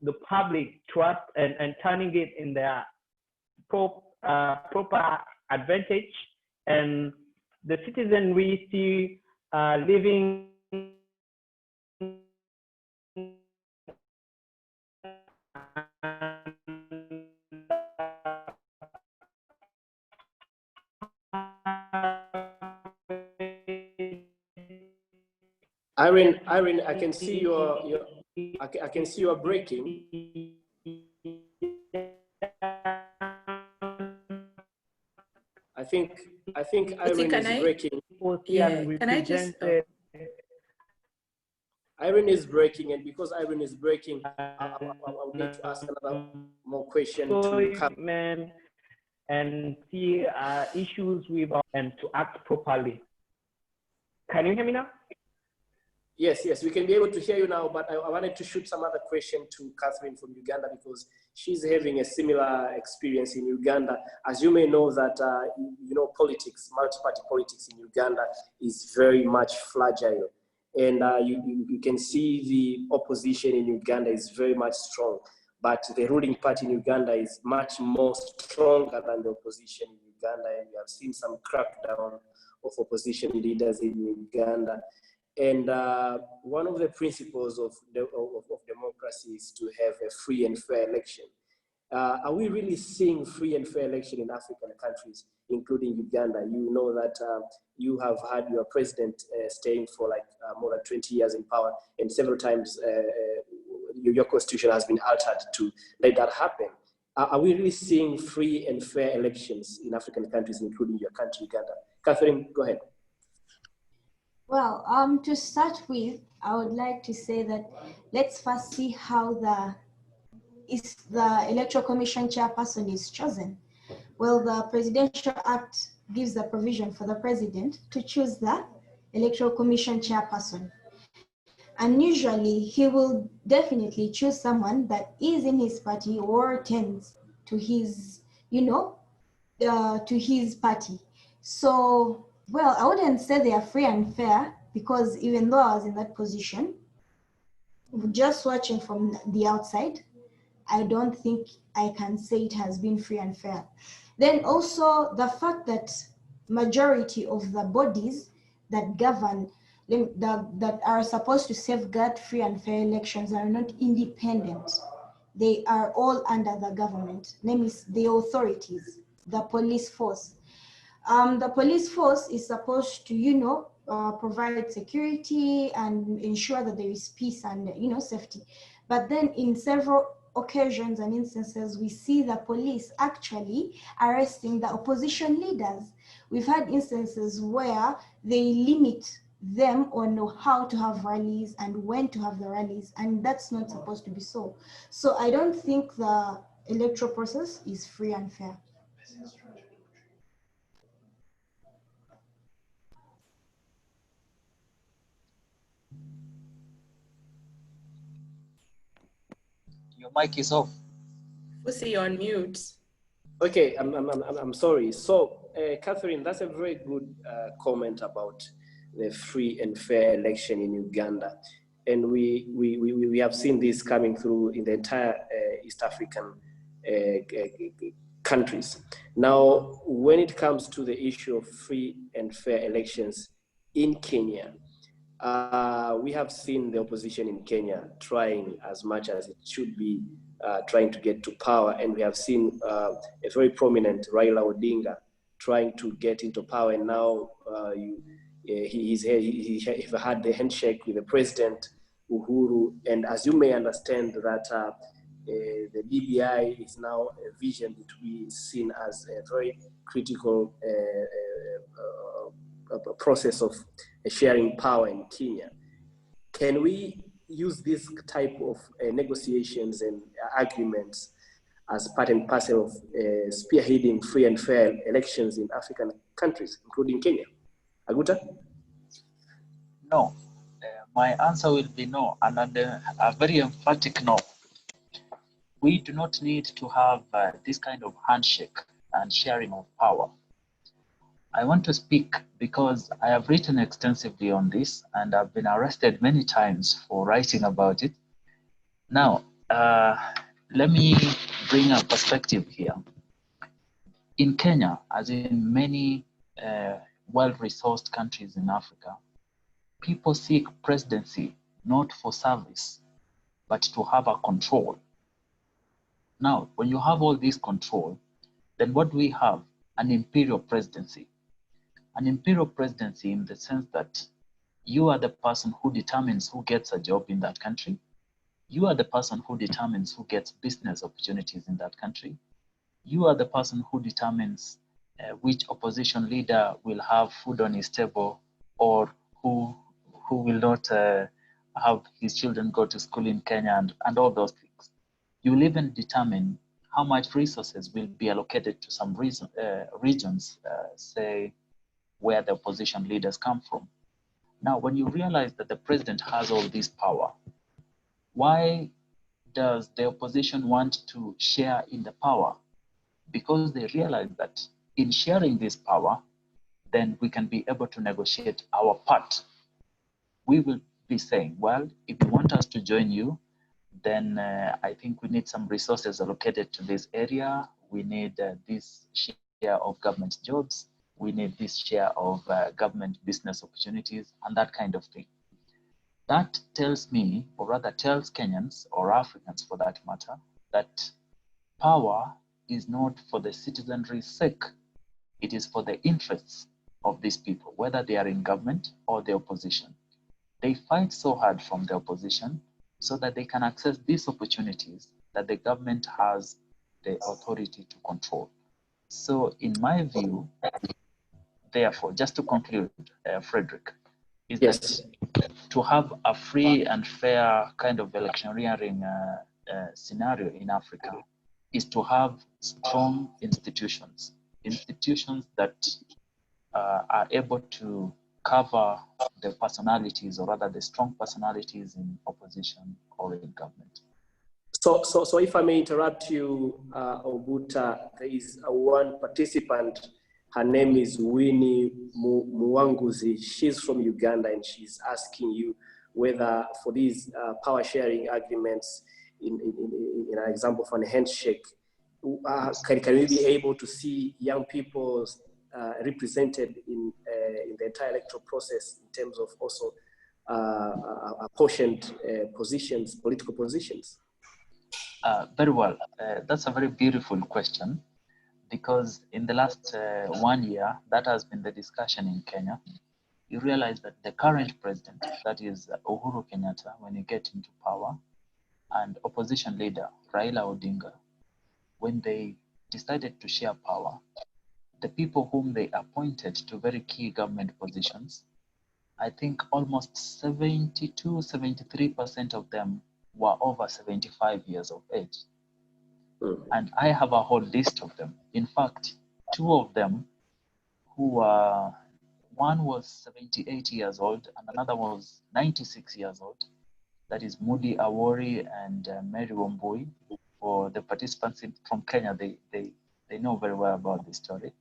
[SPEAKER 5] the public trust and turning it in their proper advantage, and the citizen we see living
[SPEAKER 2] Irene, I can see I can see you are breaking. I think Irene is breaking.
[SPEAKER 6] Yeah, can I just?
[SPEAKER 2] Irene is breaking, and because Irene is breaking, I'll need to ask another more question to come.
[SPEAKER 5] And see issues with and to act properly. Can you hear me now?
[SPEAKER 2] Yes, we can be able to hear you now, but I wanted to shoot some other question to Catherine from Uganda because she's having a similar experience in Uganda. As you may know that, politics, multi-party politics in Uganda is very much fragile. And you can see the opposition in Uganda is very much strong, but the ruling party in Uganda is much more stronger than the opposition in Uganda. And we have seen some crackdown of opposition leaders in Uganda. And one of the principles of democracy is to have a free and fair election. Are we really seeing free and fair election in African countries, including Uganda? You know that you have had your president staying for like more than 20 years in power, and several times your constitution has been altered to let that happen. Are we really seeing free and fair elections in African countries, including your country, Uganda? Catherine, go ahead.
[SPEAKER 4] Well, to start with, I would like to say that let's first see how the Electoral Commission chairperson is chosen. Well, the Presidential Act gives the provision for the president to choose the Electoral Commission chairperson. And usually he will definitely choose someone that is in his party or tends to his, to his party. So, well, I wouldn't say they are free and fair because even though I was in that position, just watching from the outside, I don't think I can say it has been free and fair. Then also the fact that majority of the bodies that govern, that are supposed to safeguard free and fair elections are not independent. They are all under the government, namely the authorities, the police force. The police force is supposed to, provide security and ensure that there is peace and, safety. But then in several occasions and instances, we see the police actually arresting the opposition leaders. We've had instances where they limit them on how to have rallies and when to have the rallies, and that's not supposed to be so. So I don't think the electoral process is free and fair.
[SPEAKER 3] Your mic is off.
[SPEAKER 6] Fusi, you're on mute.
[SPEAKER 2] Okay, I'm sorry. So, Catherine, that's a very good comment about the free and fair election in Uganda, and we have seen this coming through in the entire East African countries. Now, when it comes to the issue of free and fair elections in Kenya, we have seen the opposition in Kenya trying as much as it should be, trying to get to power, and we have seen a very prominent Raila Odinga trying to get into power, and now he had the handshake with the president Uhuru, and as you may understand that the BBI is now a vision to be seen as a very critical process of sharing power in Kenya. Can we use this type of negotiations and agreements as part and parcel of spearheading free and fair elections in African countries, including Kenya? Aguta?
[SPEAKER 3] No. My answer will be no, and a very emphatic no. We do not need to have this kind of handshake and sharing of power. I want to speak because I have written extensively on this and I've been arrested many times for writing about it. Now, let me bring a perspective here. in Kenya, as in many well-resourced countries in Africa, people seek presidency not for service, but to have a control. Now, when you have all this control, then what do we have? An imperial presidency. An imperial presidency in the sense that you are the person who determines who gets a job in that country. You are the person who determines who gets business opportunities in that country. You are the person who determines which opposition leader will have food on his table, or who will not have his children go to school in Kenya, and all those things. You will even determine how much resources will be allocated to some regions, say, where the opposition leaders come from. Now, when you realize that the president has all this power, why does the opposition want to share in the power? Because they realize that in sharing this power, then we can be able to negotiate our part. We will be saying, well, if you want us to join you, then I think we need some resources allocated to this area. We need this share of government jobs. We need this share of government business opportunities and that kind of thing. That tells me, or rather tells Kenyans or Africans for that matter, that power is not for the citizenry's sake. It is for the interests of these people, whether they are in government or the opposition. They fight so hard from the opposition so that they can access these opportunities that the government has the authority to control. So in my view, therefore, just to conclude, Frederick, is
[SPEAKER 2] yes,
[SPEAKER 3] that to have a free and fair kind of electioneering scenario in Africa is to have strong institutions that are able to cover the personalities, or rather the strong personalities in opposition or in government.
[SPEAKER 2] So if I may interrupt you, Obuta, there is one participant. Her name is Winnie Muwanguzi. She's from Uganda, and she's asking you whether for these power sharing agreements, in an example of a handshake, can we be able to see young people represented in the entire electoral process in terms of also apportioned positions, political positions?
[SPEAKER 3] Very well. That's a very beautiful question, because in the last 1 year, that has been the discussion in Kenya. You realize that the current president, that is Uhuru Kenyatta, when he gets into power, and opposition leader Raila Odinga, when they decided to share power, the people whom they appointed to very key government positions, I think almost 73% of them were over 75 years of age. And I have a whole list of them. In fact, two of them who were, one was 78 years old and another was 96 years old. That is Moody Awori and Mary Wambui. For the participants from Kenya, they know very well about this story.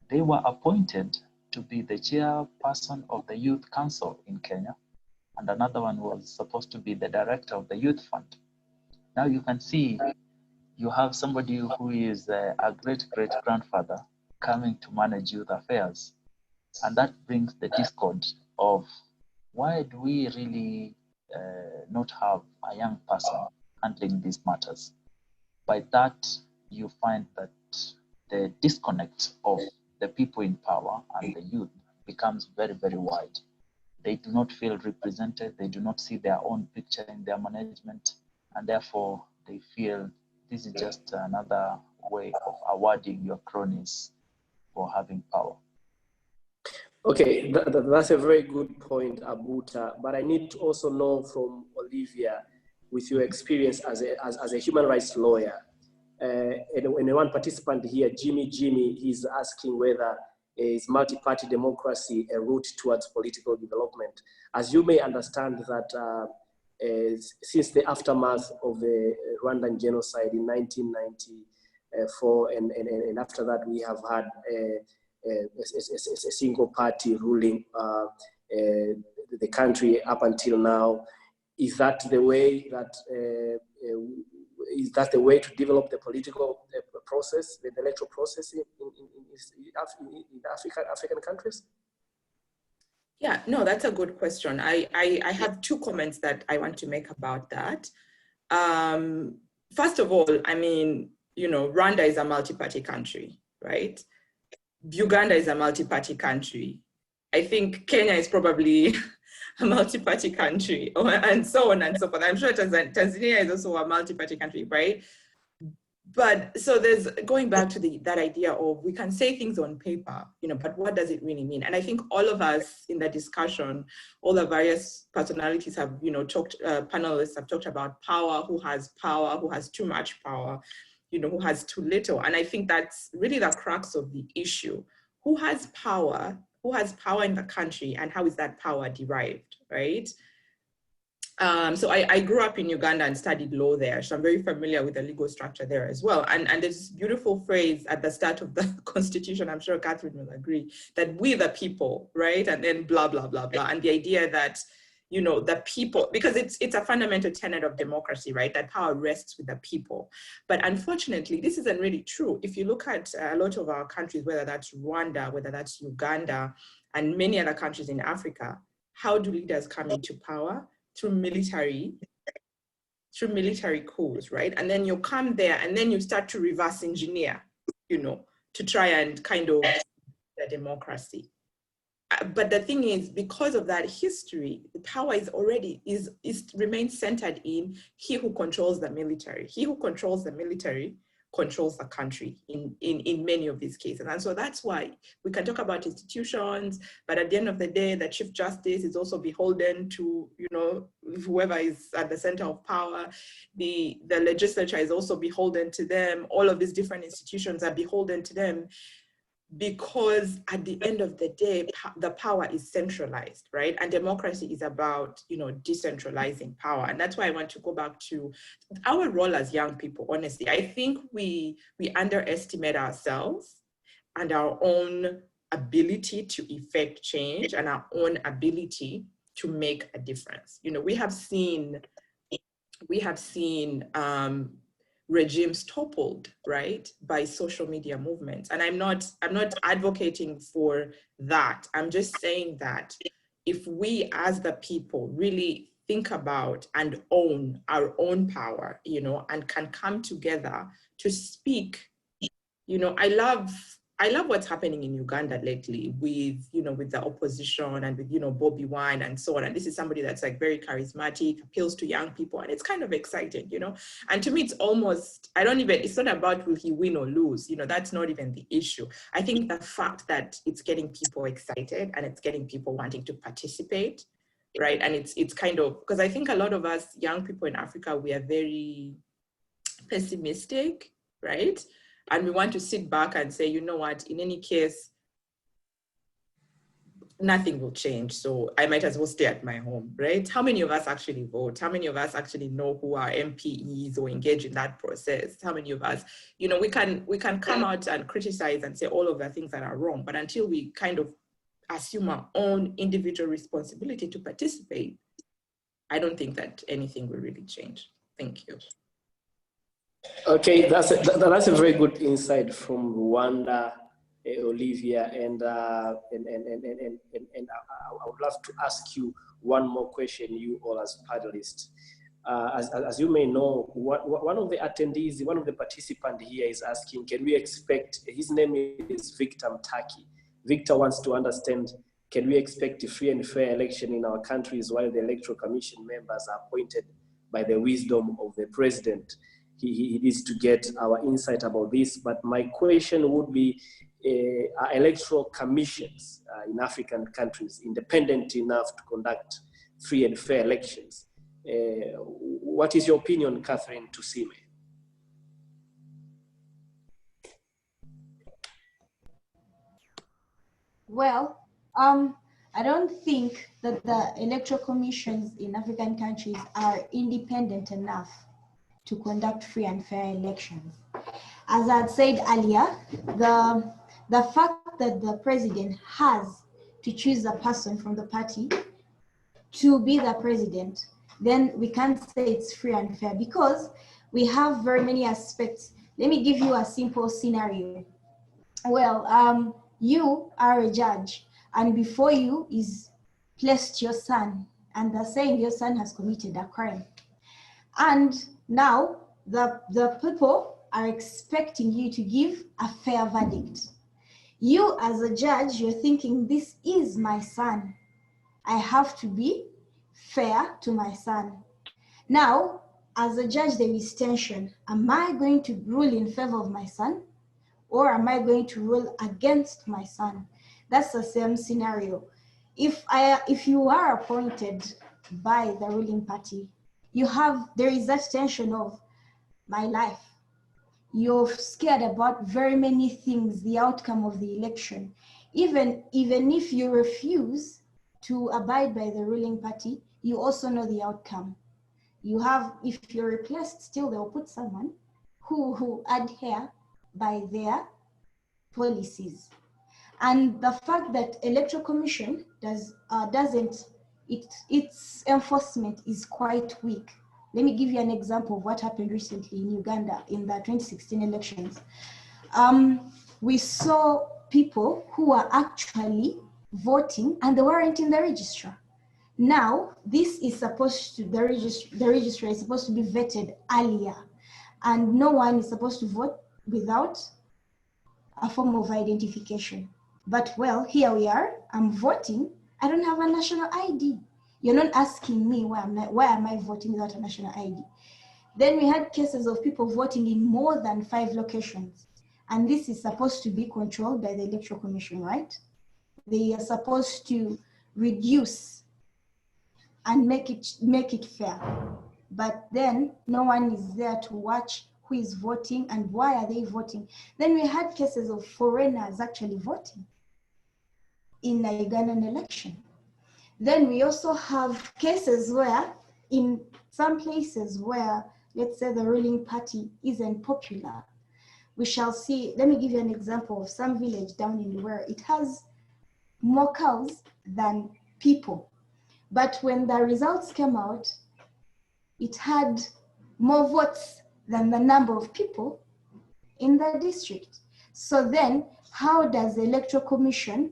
[SPEAKER 3] They were appointed to be the chairperson of the Youth Council in Kenya, and another one was supposed to be the director of the Youth Fund. Now you can see you have somebody who is a great-great-grandfather coming to manage youth affairs. And that brings the discord of why do we really not have a young person handling these matters? By that, you find that the disconnect of the people in power and the youth becomes very, very wide. They do not feel represented. They do not see their own picture in their management. And therefore, they feel this is just another way of awarding your cronies for having power.
[SPEAKER 2] Okay, that's a very good point, Abuta. But I need to also know from Olivia, with your experience as a human rights lawyer, and one participant here, Jimmy, he's asking whether is multi-party democracy a route towards political development. As you may understand that since the aftermath of the Rwandan genocide in 1994, and after that we have had a single party ruling the country up until now. Is that the way that is that the way to develop the political process, the electoral process in African countries?
[SPEAKER 6] Yeah, no, that's a good question. I have two comments that I want to make about that. First of all, I mean, you know, Rwanda is a multi-party country, right? Uganda is a multi-party country. I think Kenya is probably a multi-party country, and so on and so forth. I'm sure Tanzania is also a multi-party country, right? But so there's going back to that idea of we can say things on paper, you know, but what does it really mean? And I think all of us in the discussion, all the various personalities have, you know, panelists have talked about power, who has too much power, you know, who has too little. And I think that's really the crux of the issue. Who has power in the country, and how is that power derived, right? So I grew up in Uganda and studied law there, so I'm very familiar with the legal structure there as well. And there's this beautiful phrase at the start of the constitution, I'm sure Catherine will agree, that we the people, right? And then blah, blah, blah, blah. And the idea that, you know, the people, because it's a fundamental tenet of democracy, right? That power rests with the people. But unfortunately, this isn't really true. If you look at a lot of our countries, whether that's Rwanda, whether that's Uganda, and many other countries in Africa, how do leaders come into power? Through military coups, right? And then you come there and then you start to reverse engineer, you know, to try and kind of the democracy. But the thing is, because of that history, the power remains centered in he who controls the military. He who controls the military controls the country in many of these cases. And so that's why we can talk about institutions, but at the end of the day, the Chief Justice is also beholden to, you know, whoever is at the center of power. The legislature is also beholden to them. All of these different institutions are beholden to them, because at the end of the day, the power is centralized, right? And democracy is about, you know, decentralizing power. And that's why I want to go back to our role as young people. Honestly, I think we underestimate ourselves and our own ability to effect change and our own ability to make a difference. You know, we have seen regimes toppled, right, by social media movements. And I'm not advocating for that. I'm just saying that if we as the people really think about and own our own power, you know, and can come together to speak, you know, I love what's happening in Uganda lately with, you know, with the opposition and with, you know, Bobby Wine and so on. And this is somebody that's like very charismatic, appeals to young people, and it's kind of exciting, you know. And to me, it's almost, it's not about will he win or lose, you know, that's not even the issue. I think the fact that it's getting people excited and it's getting people wanting to participate, right? And it's kind of, because I think a lot of us young people in Africa, we are very pessimistic, right? And we want to sit back and say, you know what, in any case, nothing will change. So I might as well stay at my home, right? How many of us actually vote? How many of us actually know who our MP is or engage in that process? How many of us, you know, we can come out and criticize and say all of the things that are wrong, but until we kind of assume our own individual responsibility to participate, I don't think that anything will really change. Thank you.
[SPEAKER 2] Okay, that's a very good insight from Rwanda, Olivia, and I would love to ask you one more question, you all as panelists. As you may know, one of the attendees, one of the participants here is asking, can we expect, his name is Victor Mtaki. Victor wants to understand, can we expect a free and fair election in our countries while the Electoral Commission members are appointed by the wisdom of the president? He needs to get our insight about this, but my question would be, are electoral commissions in African countries independent enough to conduct free and fair elections? What is your opinion, Catherine Tusime?
[SPEAKER 4] Well, I don't think that the electoral commissions in African countries are independent enough to conduct free and fair elections. As I had said earlier, the fact that the president has to choose a person from the party to be the president, then we can't say it's free and fair, because we have very many aspects. Let me give you a simple scenario. Well, you are a judge, and before you is placed your son, and they're saying your son has committed a crime. And now the people are expecting you to give a fair verdict. You as a judge, you're thinking, this is my son. I have to be fair to my son. Now, as a judge, there is tension. Am I going to rule in favor of my son? Or am I going to rule against my son? That's the same scenario. If you are appointed by the ruling party, there is that tension of my life. You're scared about very many things, the outcome of the election. Even if you refuse to abide by the ruling party, you also know the outcome. If you're replaced, still they'll put someone who adhere by their policies. And the fact that Electoral Commission its enforcement is quite weak. Let me give you an example of what happened recently in Uganda in the 2016 elections. We saw people who were actually voting and they weren't in the registrar. Now, this is supposed to, the registrar is supposed to be vetted earlier, and no one is supposed to vote without a form of identification. But well, here we are, I'm voting, I don't have a national ID. You're not asking me why am I voting without a national ID? Then we had cases of people voting in more than 5 locations. And this is supposed to be controlled by the Electoral Commission, right? They are supposed to reduce and make it fair. But then no one is there to watch who is voting and why are they voting. Then we had cases of foreigners actually voting in the Ugandan election. Then we also have cases where in some places where, let's say, the ruling party isn't popular, we shall see, let me give you an example of some village down in where it has more cows than people. But when the results came out, it had more votes than the number of people in the district. So then how does the Electoral Commission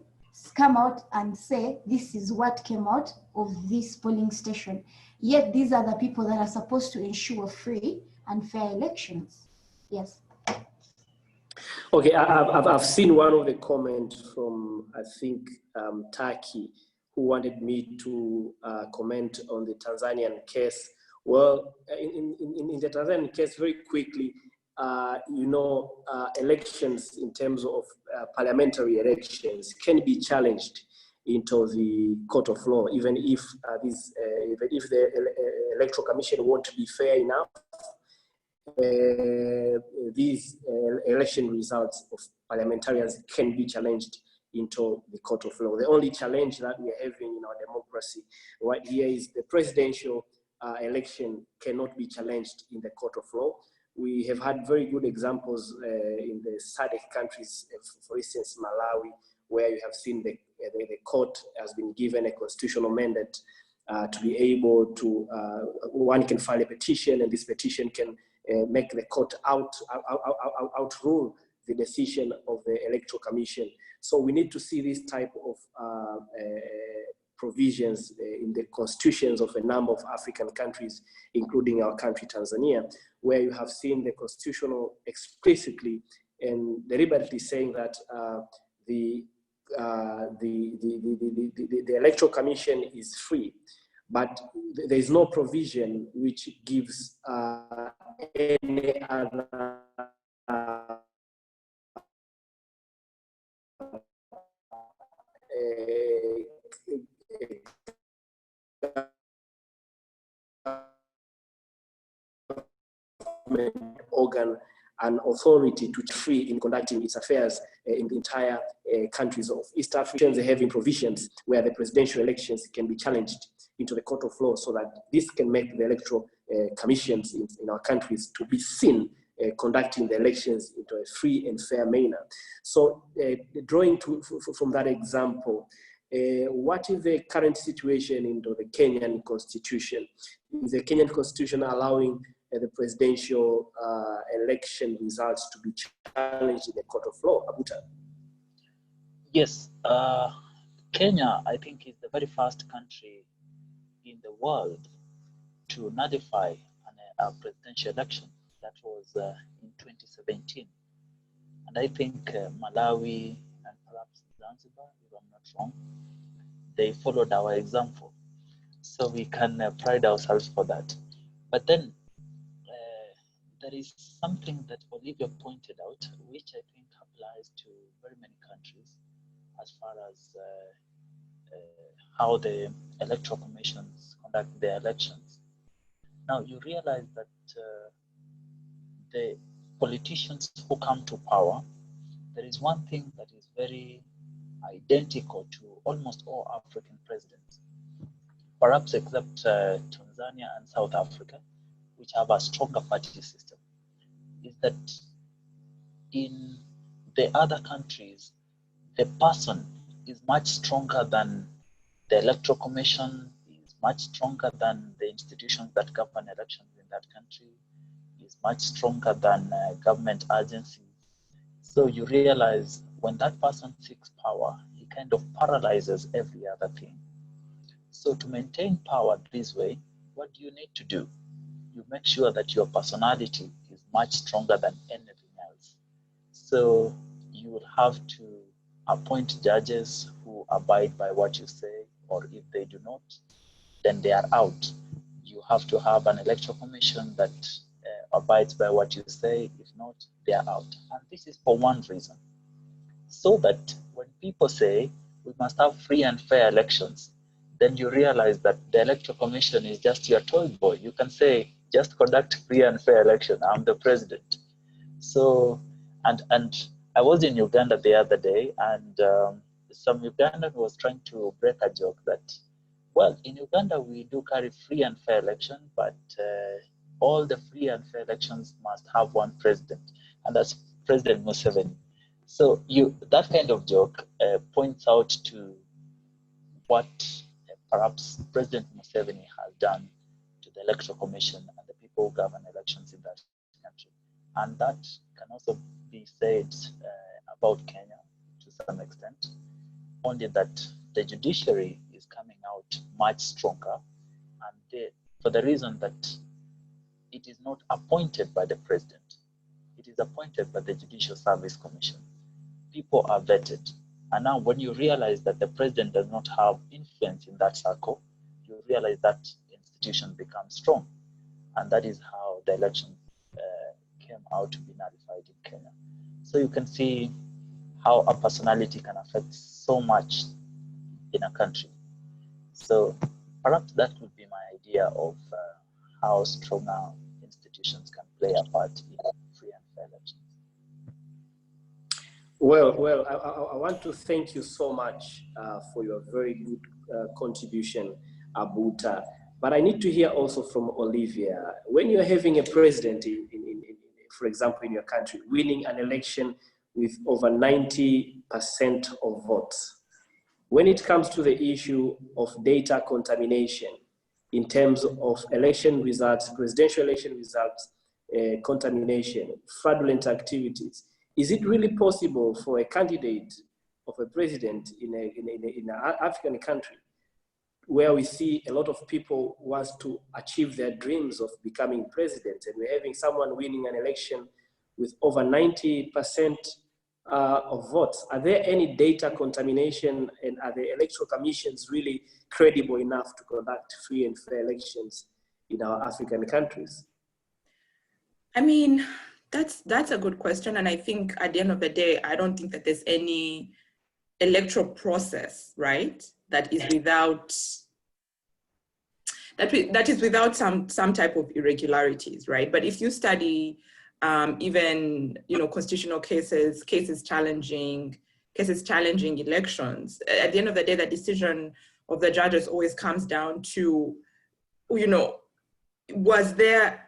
[SPEAKER 4] come out and say, this is what came out of this polling station? Yet these are the people that are supposed to ensure free and fair elections. Yes.
[SPEAKER 2] Okay, I've seen one of the comments from, I think, Turkey, who wanted me to comment on the Tanzanian case. Well, in the Tanzanian case, very quickly, elections in terms of parliamentary elections can be challenged into the court of law, even if the Electoral Commission won't be fair enough. These election results of parliamentarians can be challenged into the court of law. The only challenge that we are having in our democracy right here is the presidential election cannot be challenged in the court of law. We have had very good examples in the SADC countries, for instance, Malawi, where you have seen the court has been given a constitutional mandate to be able to, one can file a petition, and this petition can make the court outrule the decision of the Electoral Commission. So we need to see this type of provisions in the constitutions of a number of African countries, including our country, Tanzania, where you have seen the constitutional explicitly and deliberately saying that the Electoral Commission is free, but there is no provision which gives any other organ and authority to be free in conducting its affairs in the entire countries of East Africa. They have provisions where the presidential elections can be challenged into the court of law, so that this can make the electoral commissions in our countries to be seen conducting the elections into a free and fair manner. So drawing from that example, what is the current situation into the Kenyan constitution? Is the Kenyan constitution allowing the presidential election results to be challenged in the court of law? Abuta?
[SPEAKER 3] Yes, Kenya, I think, is the very first country in the world to nullify a presidential election. That was in 2017. And I think Malawi and perhaps Zanzibar, if I'm not wrong, they followed our example. So we can pride ourselves for that. But then there is something that Olivia pointed out, which I think applies to very many countries as far as how the electoral commissions conduct their elections. Now you realize that the politicians who come to power, there is one thing that is very identical to almost all African presidents, perhaps except Tanzania and South Africa, which have a stronger party system, is that in the other countries, the person is much stronger than the electoral commission, is much stronger than the institutions that govern elections in that country, is much stronger than government agencies. So you realize when that person seeks power, he kind of paralyzes every other thing. So to maintain power this way, what do you need to do? You make sure that your personality is much stronger than anything else. So you will have to appoint judges who abide by what you say, or if they do not, then they are out. You have to have an electoral commission that abides by what you say. If not, they are out. And this is for one reason, so that when people say we must have free and fair elections, then you realize that the electoral commission is just your toy boy. You can say, just conduct free and fair election, I'm the president. So, and I was in Uganda the other day, and some Ugandan was trying to break a joke that, well, in Uganda we do carry free and fair election, but all the free and fair elections must have one president, and that's President Museveni. So that kind of joke points out to what perhaps President Museveni has done to the Electoral Commission and the people who govern elections in that country. And that can also be said about Kenya to some extent, only that the judiciary is coming out much stronger, and for the reason that it is not appointed by the president, it is appointed by the Judicial Service Commission. People are vetted. And now when you realize that the president does not have influence in that circle, you realize that institution becomes strong. And that is how the election came out to be nullified in Kenya. So you can see how a personality can affect so much in a country. So perhaps that would be my idea of how stronger institutions can play a part in free and fair elections.
[SPEAKER 2] Well, I want to thank you so much for your very good contribution, Abuta. But I need to hear also from Olivia. When you're having a president, for example, in your country, winning an election with over 90% of votes, when it comes to the issue of data contamination in terms of election results, presidential election results, contamination, fraudulent activities, is it really possible for a candidate of a president in an African country where we see a lot of people want to achieve their dreams of becoming president, and we're having someone winning an election with over 90% of votes? Are there any data contamination, and are the electoral commissions really credible enough to conduct free and fair elections in our African countries?
[SPEAKER 6] I mean, that's a good question. And I think at the end of the day, I don't think that there's any electoral process, right, that is without some type of irregularities, right? But if you study even constitutional cases challenging elections, at the end of the day, the decision of the judges always comes down to, was there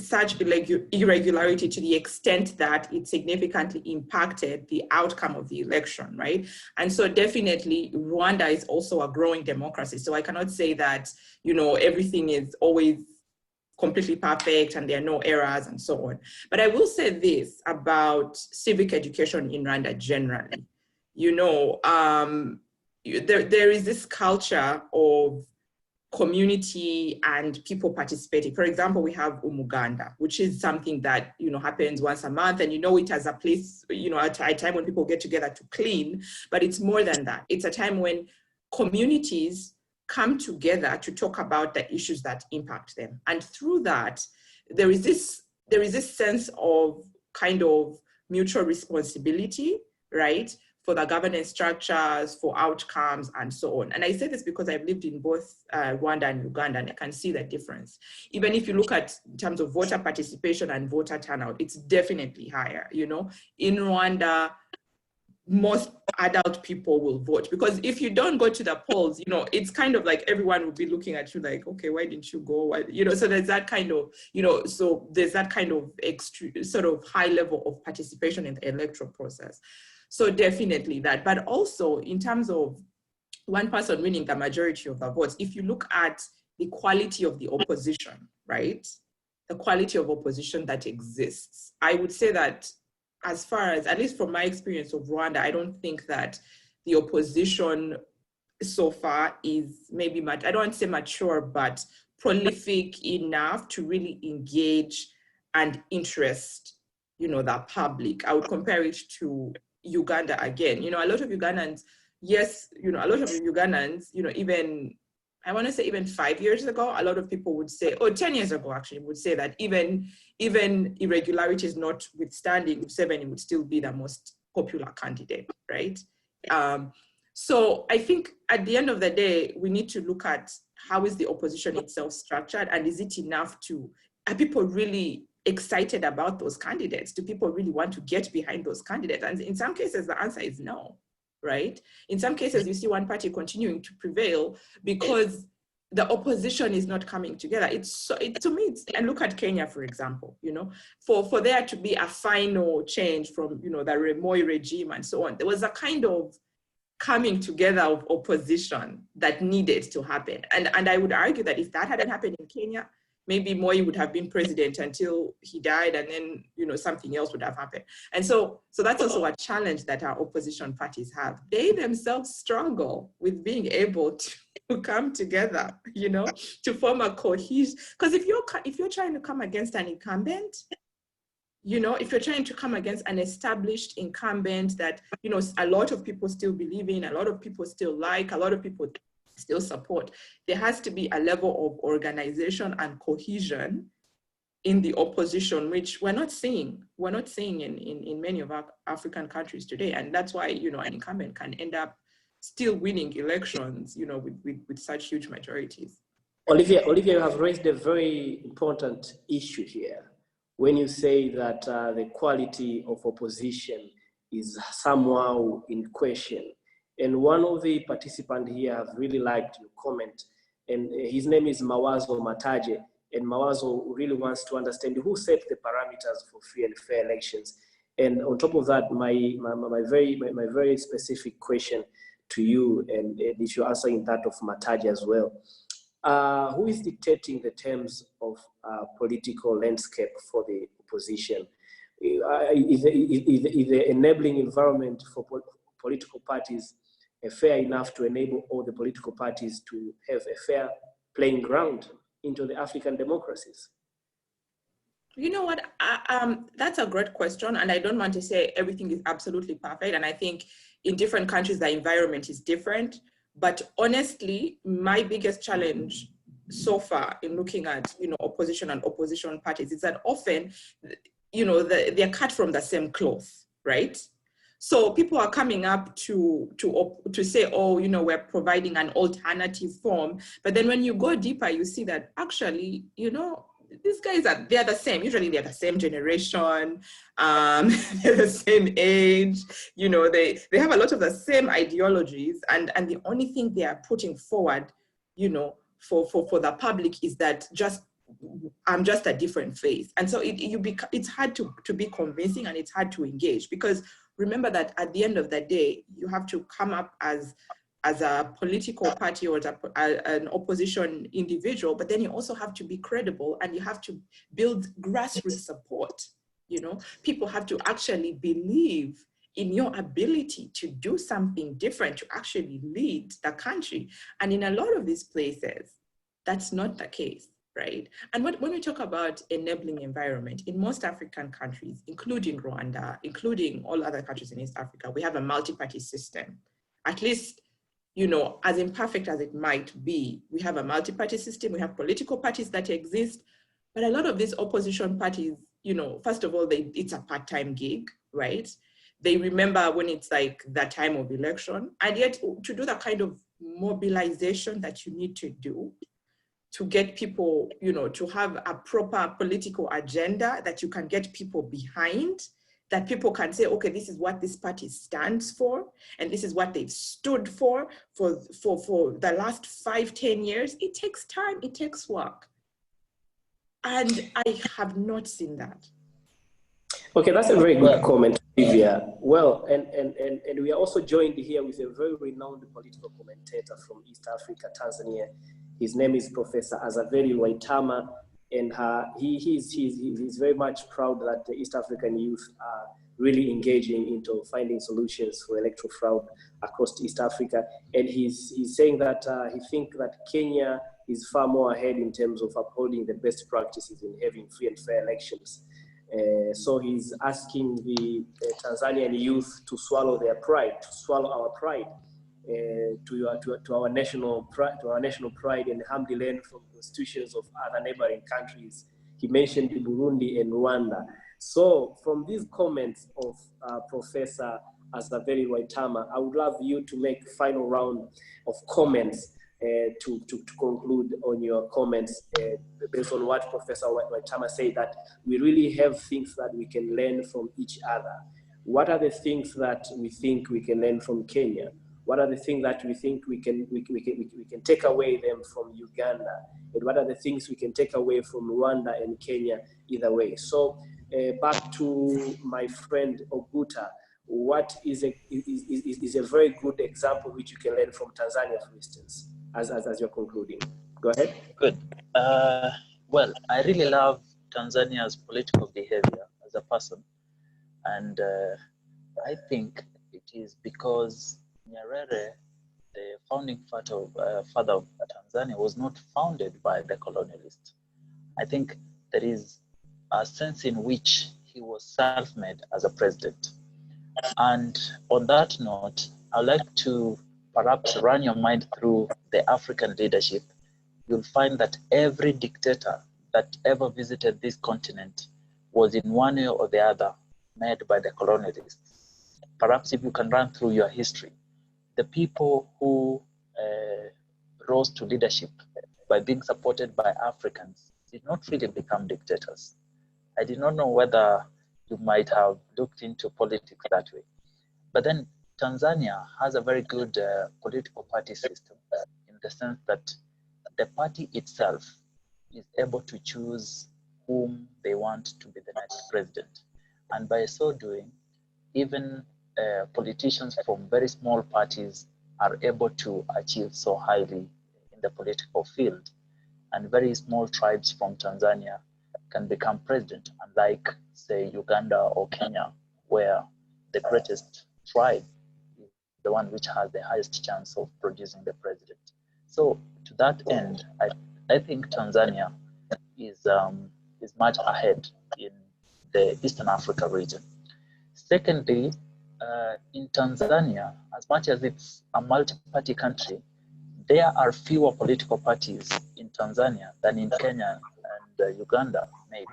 [SPEAKER 6] such irregularity to the extent that it significantly impacted the outcome of the election, right? And so definitely Rwanda is also a growing democracy. So I cannot say that, everything is always completely perfect and there are no errors and so on. But I will say this about civic education in Rwanda generally. You know, there is this culture of community and people participating. For example, we have Umuganda, which is something that, you know, happens once a month, and you know it as a place, you know, at a time when people get together to clean, but it's more than that. It's a time when communities come together to talk about the issues that impact them. And through that, there is this sense of kind of mutual responsibility, right? For the governance structures, for outcomes, and so on. And I say this because I've lived in both Rwanda and Uganda, and I can see the difference. Even if you look at in terms of voter participation and voter turnout, it's definitely higher. You know, in Rwanda, most adult people will vote, because if you don't go to the polls, you know, it's kind of like everyone will be looking at you like, okay, why didn't you go? Why, you know, so there's that kind of, you know, so there's that kind of sort of high level of participation in the electoral process. So definitely that, but also in terms of one person winning the majority of the votes, if you look at the quality of the opposition, right? The quality of opposition that exists, I would say that as far as, at least from my experience of Rwanda, I don't think that the opposition so far is maybe, I don't want to say mature, but prolific enough to really engage and interest, you know, the public. I would compare it to Uganda again. You know, a lot of Ugandans, yes, you know, a lot of Ugandans, you know, even, I want to say even 5 years ago, a lot of people would say, or 10 years ago actually, would say that even irregularities notwithstanding, Museveni would still be the most popular candidate, right? So I think at the end of the day, we need to look at how is the opposition itself structured, and is it enough to, are people really excited about those candidates? Do people really want to get behind those candidates? And in some cases, the answer is no, right? In some cases, you see one party continuing to prevail because the opposition is not coming together. To me, and look at Kenya, for example, you know, for there to be a final change from, you know, the Moi regime and so on, there was a kind of coming together of opposition that needed to happen. And I would argue that if that hadn't happened in Kenya, maybe Moi would have been president until he died, and then, you know, something else would have happened. And so that's also a challenge that our opposition parties have. They themselves struggle with being able to come together, you know, to form a cohesion. Because if you're trying to come against an incumbent, you know, if you're trying to come against an established incumbent that, you know, a lot of people still believe in, a lot of people still like, a lot of people still support, there has to be a level of organization and cohesion in the opposition, which we're not seeing in many of our African countries today. And that's why, you know, an incumbent can end up still winning elections, you know, with such huge majorities.
[SPEAKER 2] Olivia, you have raised a very important issue here when you say that the quality of opposition is somehow in question. And one of the participants here have really liked your comment, and his name is Mawazo Mataje. And Mawazo really wants to understand who set the parameters for free and fair elections. And on top of that, my very specific question to you, and if you're answering that of Mataje as well, who is dictating the terms of political landscape for the opposition? Is the enabling environment for political parties fair enough to enable all the political parties to have a fair playing ground into the African democracies?
[SPEAKER 6] You know what, that's a great question. And I don't want to say everything is absolutely perfect. And I think in different countries, the environment is different. But honestly, my biggest challenge so far in looking at, you know, opposition and opposition parties is that often, you know, they're cut from the same cloth, right? So people are coming up to say, oh, you know, we're providing an alternative form. But then when you go deeper, you see that actually, you know, these guys they're the same. Usually they're the same generation, they're the same age, you know, they have a lot of the same ideologies. And the only thing they are putting forward, you know, for the public is that I'm just a different face. And so it's hard to be convincing, and it's hard to engage, because remember that at the end of the day, you have to come up as as a political party or as an opposition individual, but then you also have to be credible and you have to build grassroots support. You know, people have to actually believe in your ability to do something different, to actually lead the country. And in a lot of these places, that's not the case, right? And when we talk about enabling environment, in most African countries, including Rwanda, including all other countries in East Africa, we have a multi-party system. At least, you know, as imperfect as it might be, we have a multi-party system, we have political parties that exist, but a lot of these opposition parties, you know, first of all, it's a part-time gig, right? They remember when it's like the time of election, and yet to do the kind of mobilization that you need to do to get people, you know, to have a proper political agenda that you can get people behind, that people can say, okay, this is what this party stands for, and this is what they've stood for the last 5-10 years. It takes time, it takes work. And I have not seen that.
[SPEAKER 2] Okay, that's a very good comment, Olivia. Well, and we are also joined here with a very renowned political commentator from East Africa, Tanzania. His name is Professor Azaveli Lwaitama, and he's very much proud that the East African youth are really engaging into finding solutions for electoral fraud across East Africa. And he's saying that he thinks that Kenya is far more ahead in terms of upholding the best practices in having free and fair elections. So he's asking the Tanzanian youth to swallow their pride, to swallow our pride, to our national pride, and humbly learn from constitutions of other neighboring countries. He mentioned Burundi and Rwanda. So from these comments of Professor Azaveli Lwaitama, I would love you to make a final round of comments to conclude on your comments based on what Professor Lwaitama said, that we really have things that we can learn from each other. What are the things that we think we can learn from Kenya? What are the things that we think we can take away them from Uganda? And what are the things we can take away from Rwanda and Kenya either way? So back to my friend Oguta, what is a very good example which you can learn from Tanzania, for instance, as you're concluding? Go ahead.
[SPEAKER 3] Good. Well, I really love Tanzania's political behavior as a person. And I think it is because Nyerere, the founding father of Tanzania, was not founded by the colonialists. I think there is a sense in which he was self-made as a president. And on that note, I'd like to perhaps run your mind through the African leadership. You'll find that every dictator that ever visited this continent was in one way or the other made by the colonialists. Perhaps if you can run through your history, the people who rose to leadership by being supported by Africans did not really become dictators. I did not know whether you might have looked into politics that way. But then Tanzania has a very good political party system in the sense that the party itself is able to choose whom they want to be the next president. And by so doing, even politicians from very small parties are able to achieve so highly in the political field. And very small tribes from Tanzania can become president, unlike, say, Uganda or Kenya, where the greatest tribe is the one which has the highest chance of producing the president. So to that end, I think Tanzania is much ahead in the Eastern Africa region. Secondly, in Tanzania, as much as it's a multi-party country, there are fewer political parties in Tanzania than in Kenya and Uganda, maybe.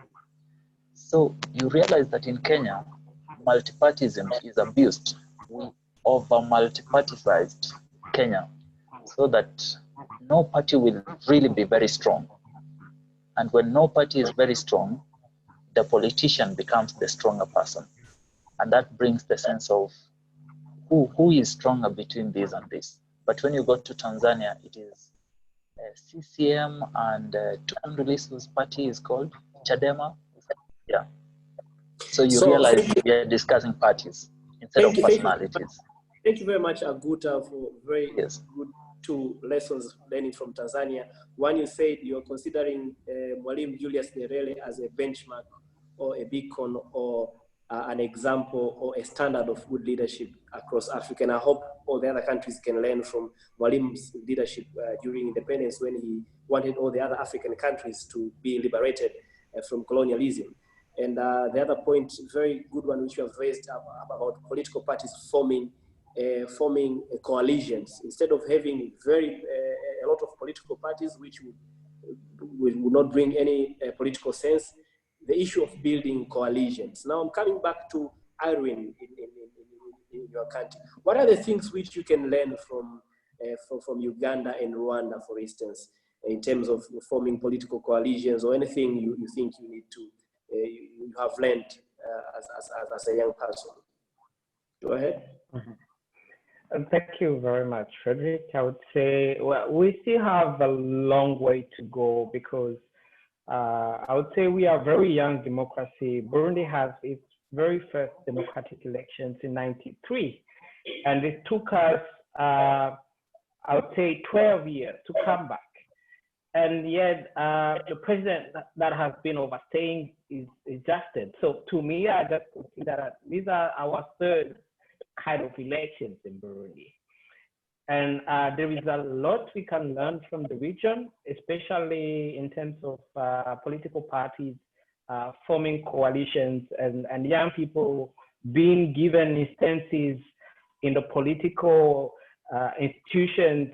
[SPEAKER 3] So you realize that in Kenya, multipartyism is abused. We over-multiparticized Kenya so that no party will really be very strong. And when no party is very strong, the politician becomes the stronger person. And that brings the sense of who is stronger between this and this. But when you go to Tanzania, it is CCM and Tundu Lissu's party is called Chadema. Yeah. So you realize we are discussing parties instead of personalities.
[SPEAKER 2] Thank you very much, Aguta, for very
[SPEAKER 3] Yes.
[SPEAKER 2] good 2 lessons learning from Tanzania. One, you said you're considering Mwalimu Julius Nyerere as a benchmark or a beacon or an example or a standard of good leadership across Africa. And I hope all the other countries can learn from Mwalimu's leadership during independence, when he wanted all the other African countries to be liberated from colonialism. And the other point, very good one, which you have raised about political parties forming coalitions instead of having a lot of political parties, which would not bring any political sense. The issue of building coalitions. Now I'm coming back to Irene in your country. What are the things which you can learn from Uganda and Rwanda, for instance, in terms of forming political coalitions, or anything you think you need to you have learned as a young person? Go ahead.
[SPEAKER 5] Mm-hmm. Thank you very much, Frederick. I would say, well, we still have a long way to go, because I would say we are a very young democracy. Burundi has its very first democratic elections in '93, and it took us, I would say, 12 years to come back. And yet, the president that has been overstaying is justed. So to me, I just consider that these are our third kind of elections in Burundi. And there is a lot we can learn from the region, especially in terms of political parties forming coalitions and young people being given instances in the political institutions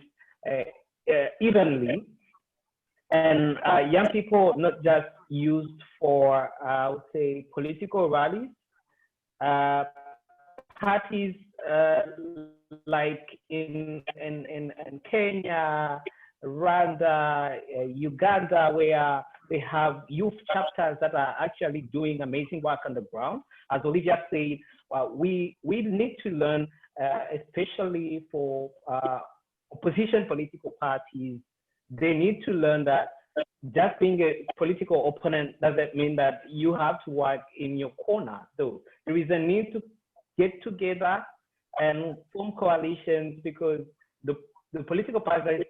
[SPEAKER 5] evenly. And young people not just used for, I would say, political rallies. Parties like in Kenya, Rwanda, Uganda, where they have youth chapters that are actually doing amazing work on the ground. As Olivia said, we need to learn, especially for opposition political parties. They need to learn that just being a political opponent doesn't mean that you have to work in your corner. So there is a need to get together and form coalitions, because the political party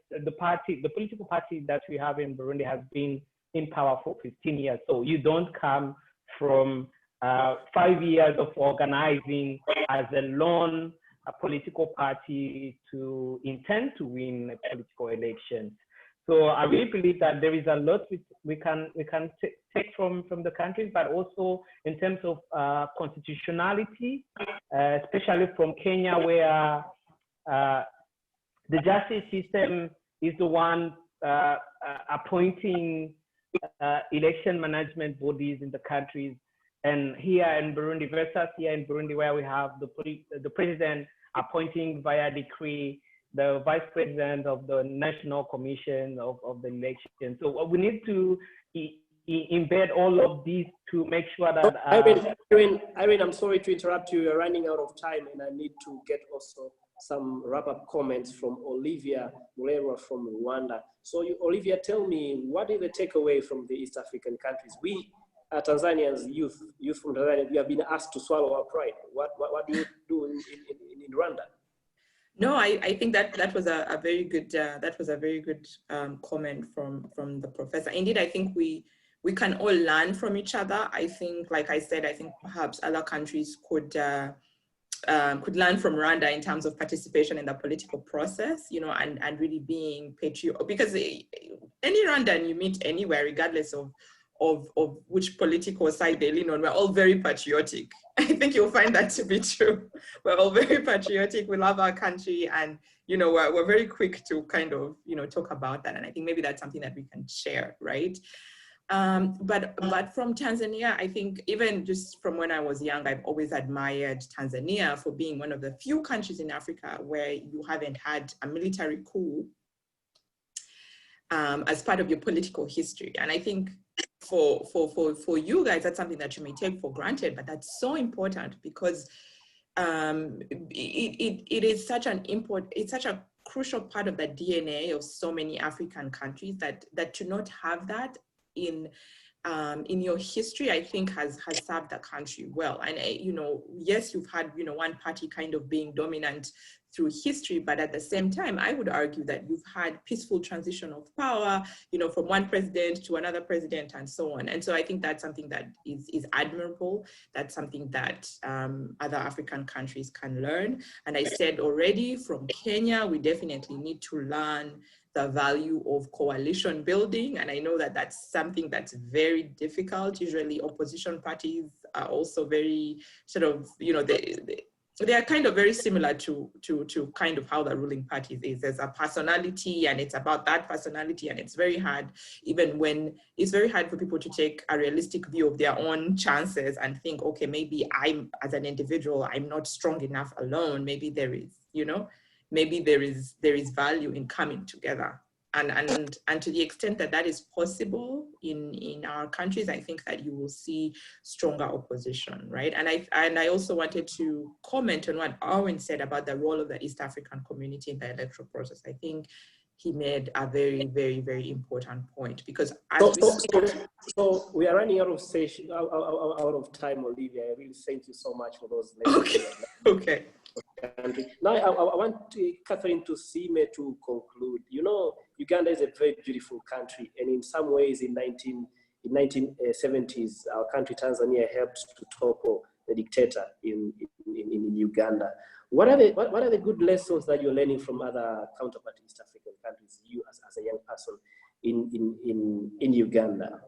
[SPEAKER 5] that we have in Burundi has been in power for 15 years. So you don't come from 5 years of organizing as a lone political party to intend to win a political election. So I really believe that there is a lot we can take from the countries, but also in terms of constitutionality, especially from Kenya, where the justice system is the one appointing election management bodies in the countries. And here in Burundi, versus here in Burundi, where we have the president appointing via decree the vice president of the National Commission of the election. So we need to embed all of these to make sure that...
[SPEAKER 2] Irene, I'm sorry to interrupt you. You're running out of time, and I need to get also some wrap-up comments from Olivia Mulera from Rwanda. So Olivia, tell me, what is the takeaway from the East African countries? We, Tanzanians, youth from Tanzania, we have been asked to swallow our pride. What do you do in Rwanda?
[SPEAKER 6] No, I think that was a very good comment from the professor. Indeed, I think we can all learn from each other. I think, like I said, I think perhaps other countries could learn from Rwanda in terms of participation in the political process, you know, and really being patriotic. Because any Rwandan you meet anywhere, regardless of which political side they lean on, we're all very patriotic. I think you'll find that to be true. We're all very patriotic. We love our country, and you know, we're very quick to kind of, you know, talk about that. And I think maybe that's something that we can share, right? But from Tanzania, I think even just from when I was young, I've always admired Tanzania for being one of the few countries in Africa where you haven't had a military coup as part of your political history. And I think for you guys, that's something that you may take for granted, but that's so important, because it is such it's such a crucial part of the DNA of so many African countries that to not have that in in your history, I think has served the country well. And, you know, yes, you've had, you know, one party kind of being dominant through history, but at the same time, I would argue that you've had peaceful transition of power, you know, from one president to another president and so on. And so I think that's something that is admirable. That's something that other African countries can learn. And I said already, from Kenya, we definitely need to learn the value of coalition building. And I know that that's something that's very difficult. Usually opposition parties are also very sort of, you know, they are kind of very similar to kind of how the ruling parties is. There's a personality and it's about that personality, and it's very hard, even when it's very hard for people to take a realistic view of their own chances and think, okay, maybe I'm, as an individual, I'm not strong enough alone. Maybe there is, you know, maybe there is value in coming together. And to the extent that that is possible in our countries, I think that you will see stronger opposition, right? And I also wanted to comment on what Owen said about the role of the East African community in the electoral process. I think he made a very, very, very important point, because
[SPEAKER 2] so we are running out of session, out of time, Olivia. I really thank you so much for those.
[SPEAKER 6] Okay.
[SPEAKER 2] Now I want Catherine to see me to conclude. You know, Uganda is a very beautiful country, and in some ways, in 1970s, our country Tanzania helped to topple the dictator in Uganda. What are the good lessons that you're learning from other counterpart East African countries, you as a young person in Uganda?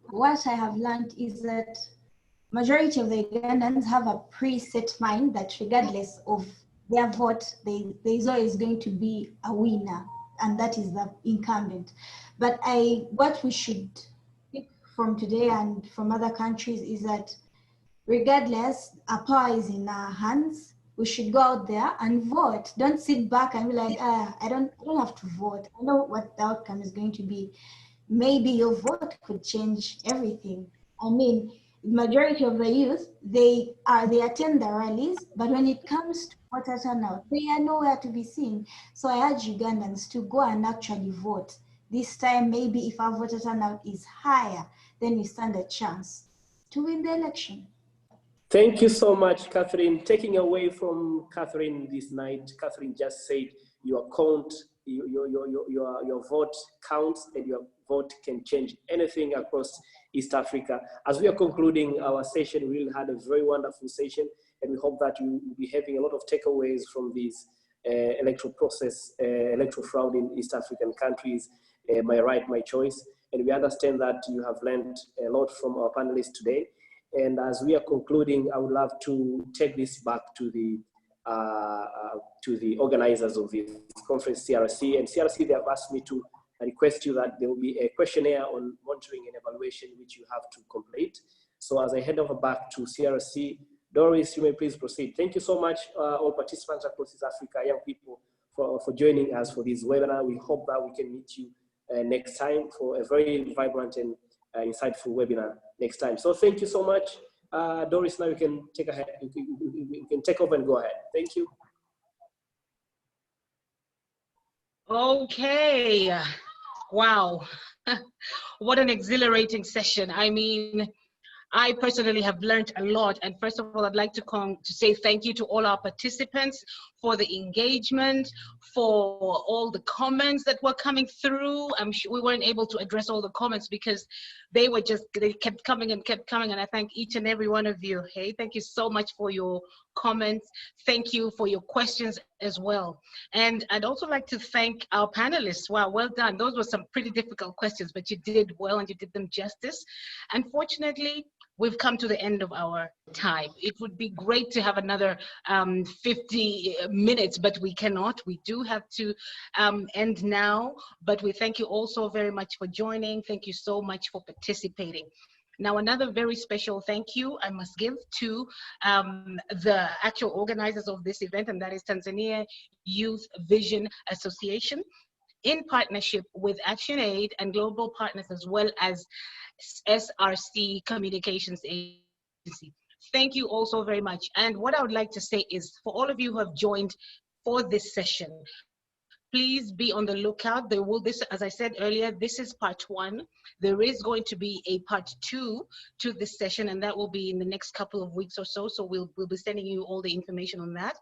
[SPEAKER 4] What I have learned is that majority of the Ugandans have a preset mind that regardless of their vote, there is always going to be a winner, and that is the incumbent. But what we should pick from today and from other countries is that regardless, our power is in our hands. We should go out there and vote. Don't sit back and be like, I don't have to vote. I know what the outcome is going to be. Maybe your vote could change everything. I mean, majority of the youth, they attend the rallies, but when it comes to voter turnout, they are nowhere to be seen. So I urge Ugandans to go and actually vote. This time, maybe if our voter turnout is higher, then we stand a chance to win the election.
[SPEAKER 2] Thank you so much, Catherine. Taking away from Catherine this night, Catherine just said your vote counts, and your vote can change anything across East Africa. As we are concluding our session, we really had a very wonderful session, and we hope that you will be having a lot of takeaways from this electoral process, electoral fraud in East African countries, my right, my choice. And we understand that you have learned a lot from our panelists today. And as we are concluding, I would love to take this back to the organizers of this conference, CRC. And CRC, they have asked me to request you that there will be a questionnaire on monitoring and evaluation, which you have to complete. So as I head over back to CRC, Doris, you may please proceed. Thank you so much, all participants across East Africa, young people, for joining us for this webinar. We hope that we can meet you next time for a very vibrant and insightful webinar next time. So thank you so much. Doris, now you can take ahead. You can take over and go ahead. Thank you.
[SPEAKER 1] Okay. Wow. What an exhilarating session. I mean, I personally have learned a lot. And first of all, I'd like to say thank you to all our participants for the engagement, for all the comments that were coming through. I'm sure we weren't able to address all the comments because they kept coming. And I thank each and every one of you. Hey, thank you so much for your comments. Thank you for your questions as well. And I'd also like to thank our panelists. Wow, well done. Those were some pretty difficult questions, but you did well and you did them justice. Unfortunately, we've come to the end of our time. It would be great to have another 50 minutes, but we cannot. We do have to end now, but we thank you all so very much for joining. Thank you so much for participating. Now, another very special thank you I must give to the actual organizers of this event, and that is Tanzania Youth Vision Association, in partnership with ActionAid and global partners, as well as SRC Communications Agency. Thank you all so very much. And what I would like to say is, for all of you who have joined for this session, Please be on the lookout. There will, this, as I said earlier, this is part 1. There is going to be a part 2 to this session, and that will be in the next couple of weeks or so. So we'll be sending you all the information on that.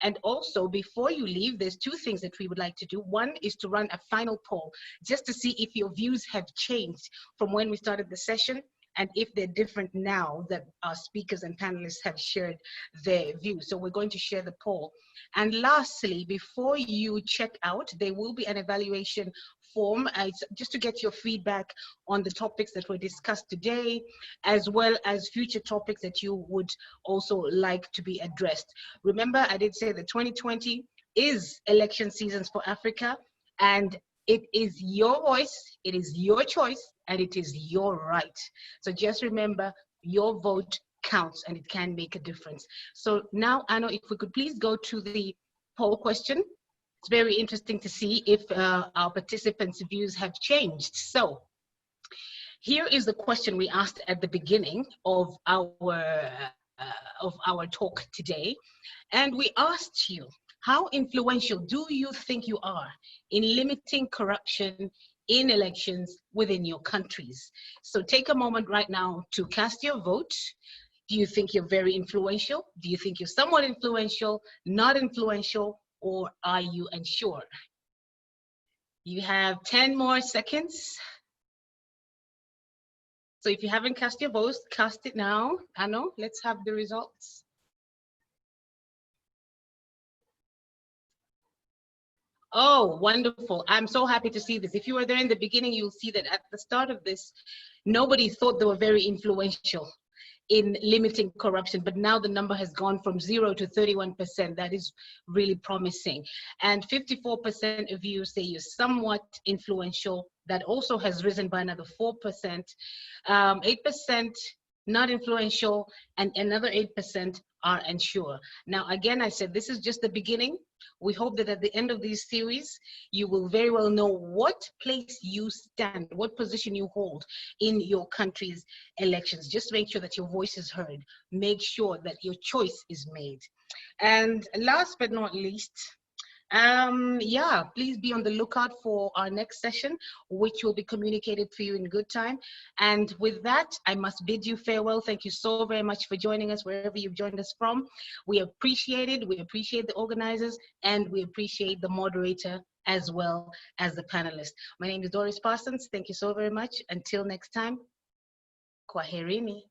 [SPEAKER 1] And also, before you leave, there's 2 things that we would like to do. One is to run a final poll, just to see if your views have changed from when we started the session, and if they're different now that our speakers and panelists have shared their views. So we're going to share the poll. And lastly, before you check out, there will be an evaluation form just to get your feedback on the topics that were discussed today, as well as future topics that you would also like to be addressed. Remember, I did say that 2020 is election seasons for Africa, and it is your voice, it is your choice, and it is your right. So just remember, your vote counts and it can make a difference. So now, Anno, if we could please go to the poll question. It's very interesting to see if our participants' views have changed. So here is the question we asked at the beginning of our talk today. And we asked you, how influential do you think you are in limiting corruption in elections within your countries? So take a moment right now to cast your vote. Do you think you're very influential? Do you think you're somewhat influential, not influential, or are you unsure? You have 10 more seconds. So if you haven't cast your vote, cast it now. Anno, let's have the results. Oh, wonderful. I'm so happy to see this. If you were there in the beginning, you'll see that at the start of this, nobody thought they were very influential in limiting corruption, but now the number has gone from 0 to 31%. That is really promising. And 54% of you say you're somewhat influential. That also has risen by another 4%. 8% not influential, and another 8% are unsure. Now, again, I said this is just the beginning. We hope that at the end of this series, you will very well know what place you stand, what position you hold in your country's elections. Just make sure that your voice is heard. Make sure that your choice is made. And last but not least, yeah, please be on the lookout for our next session, which will be communicated for you in good time. And with that, I must bid you farewell. Thank you so very much for joining us wherever you've joined us from. We appreciate it. We appreciate the organizers, and we appreciate the moderator as well as the panelists. My name is Doris Parsons. Thank you so very much. Until next time, kwaherini.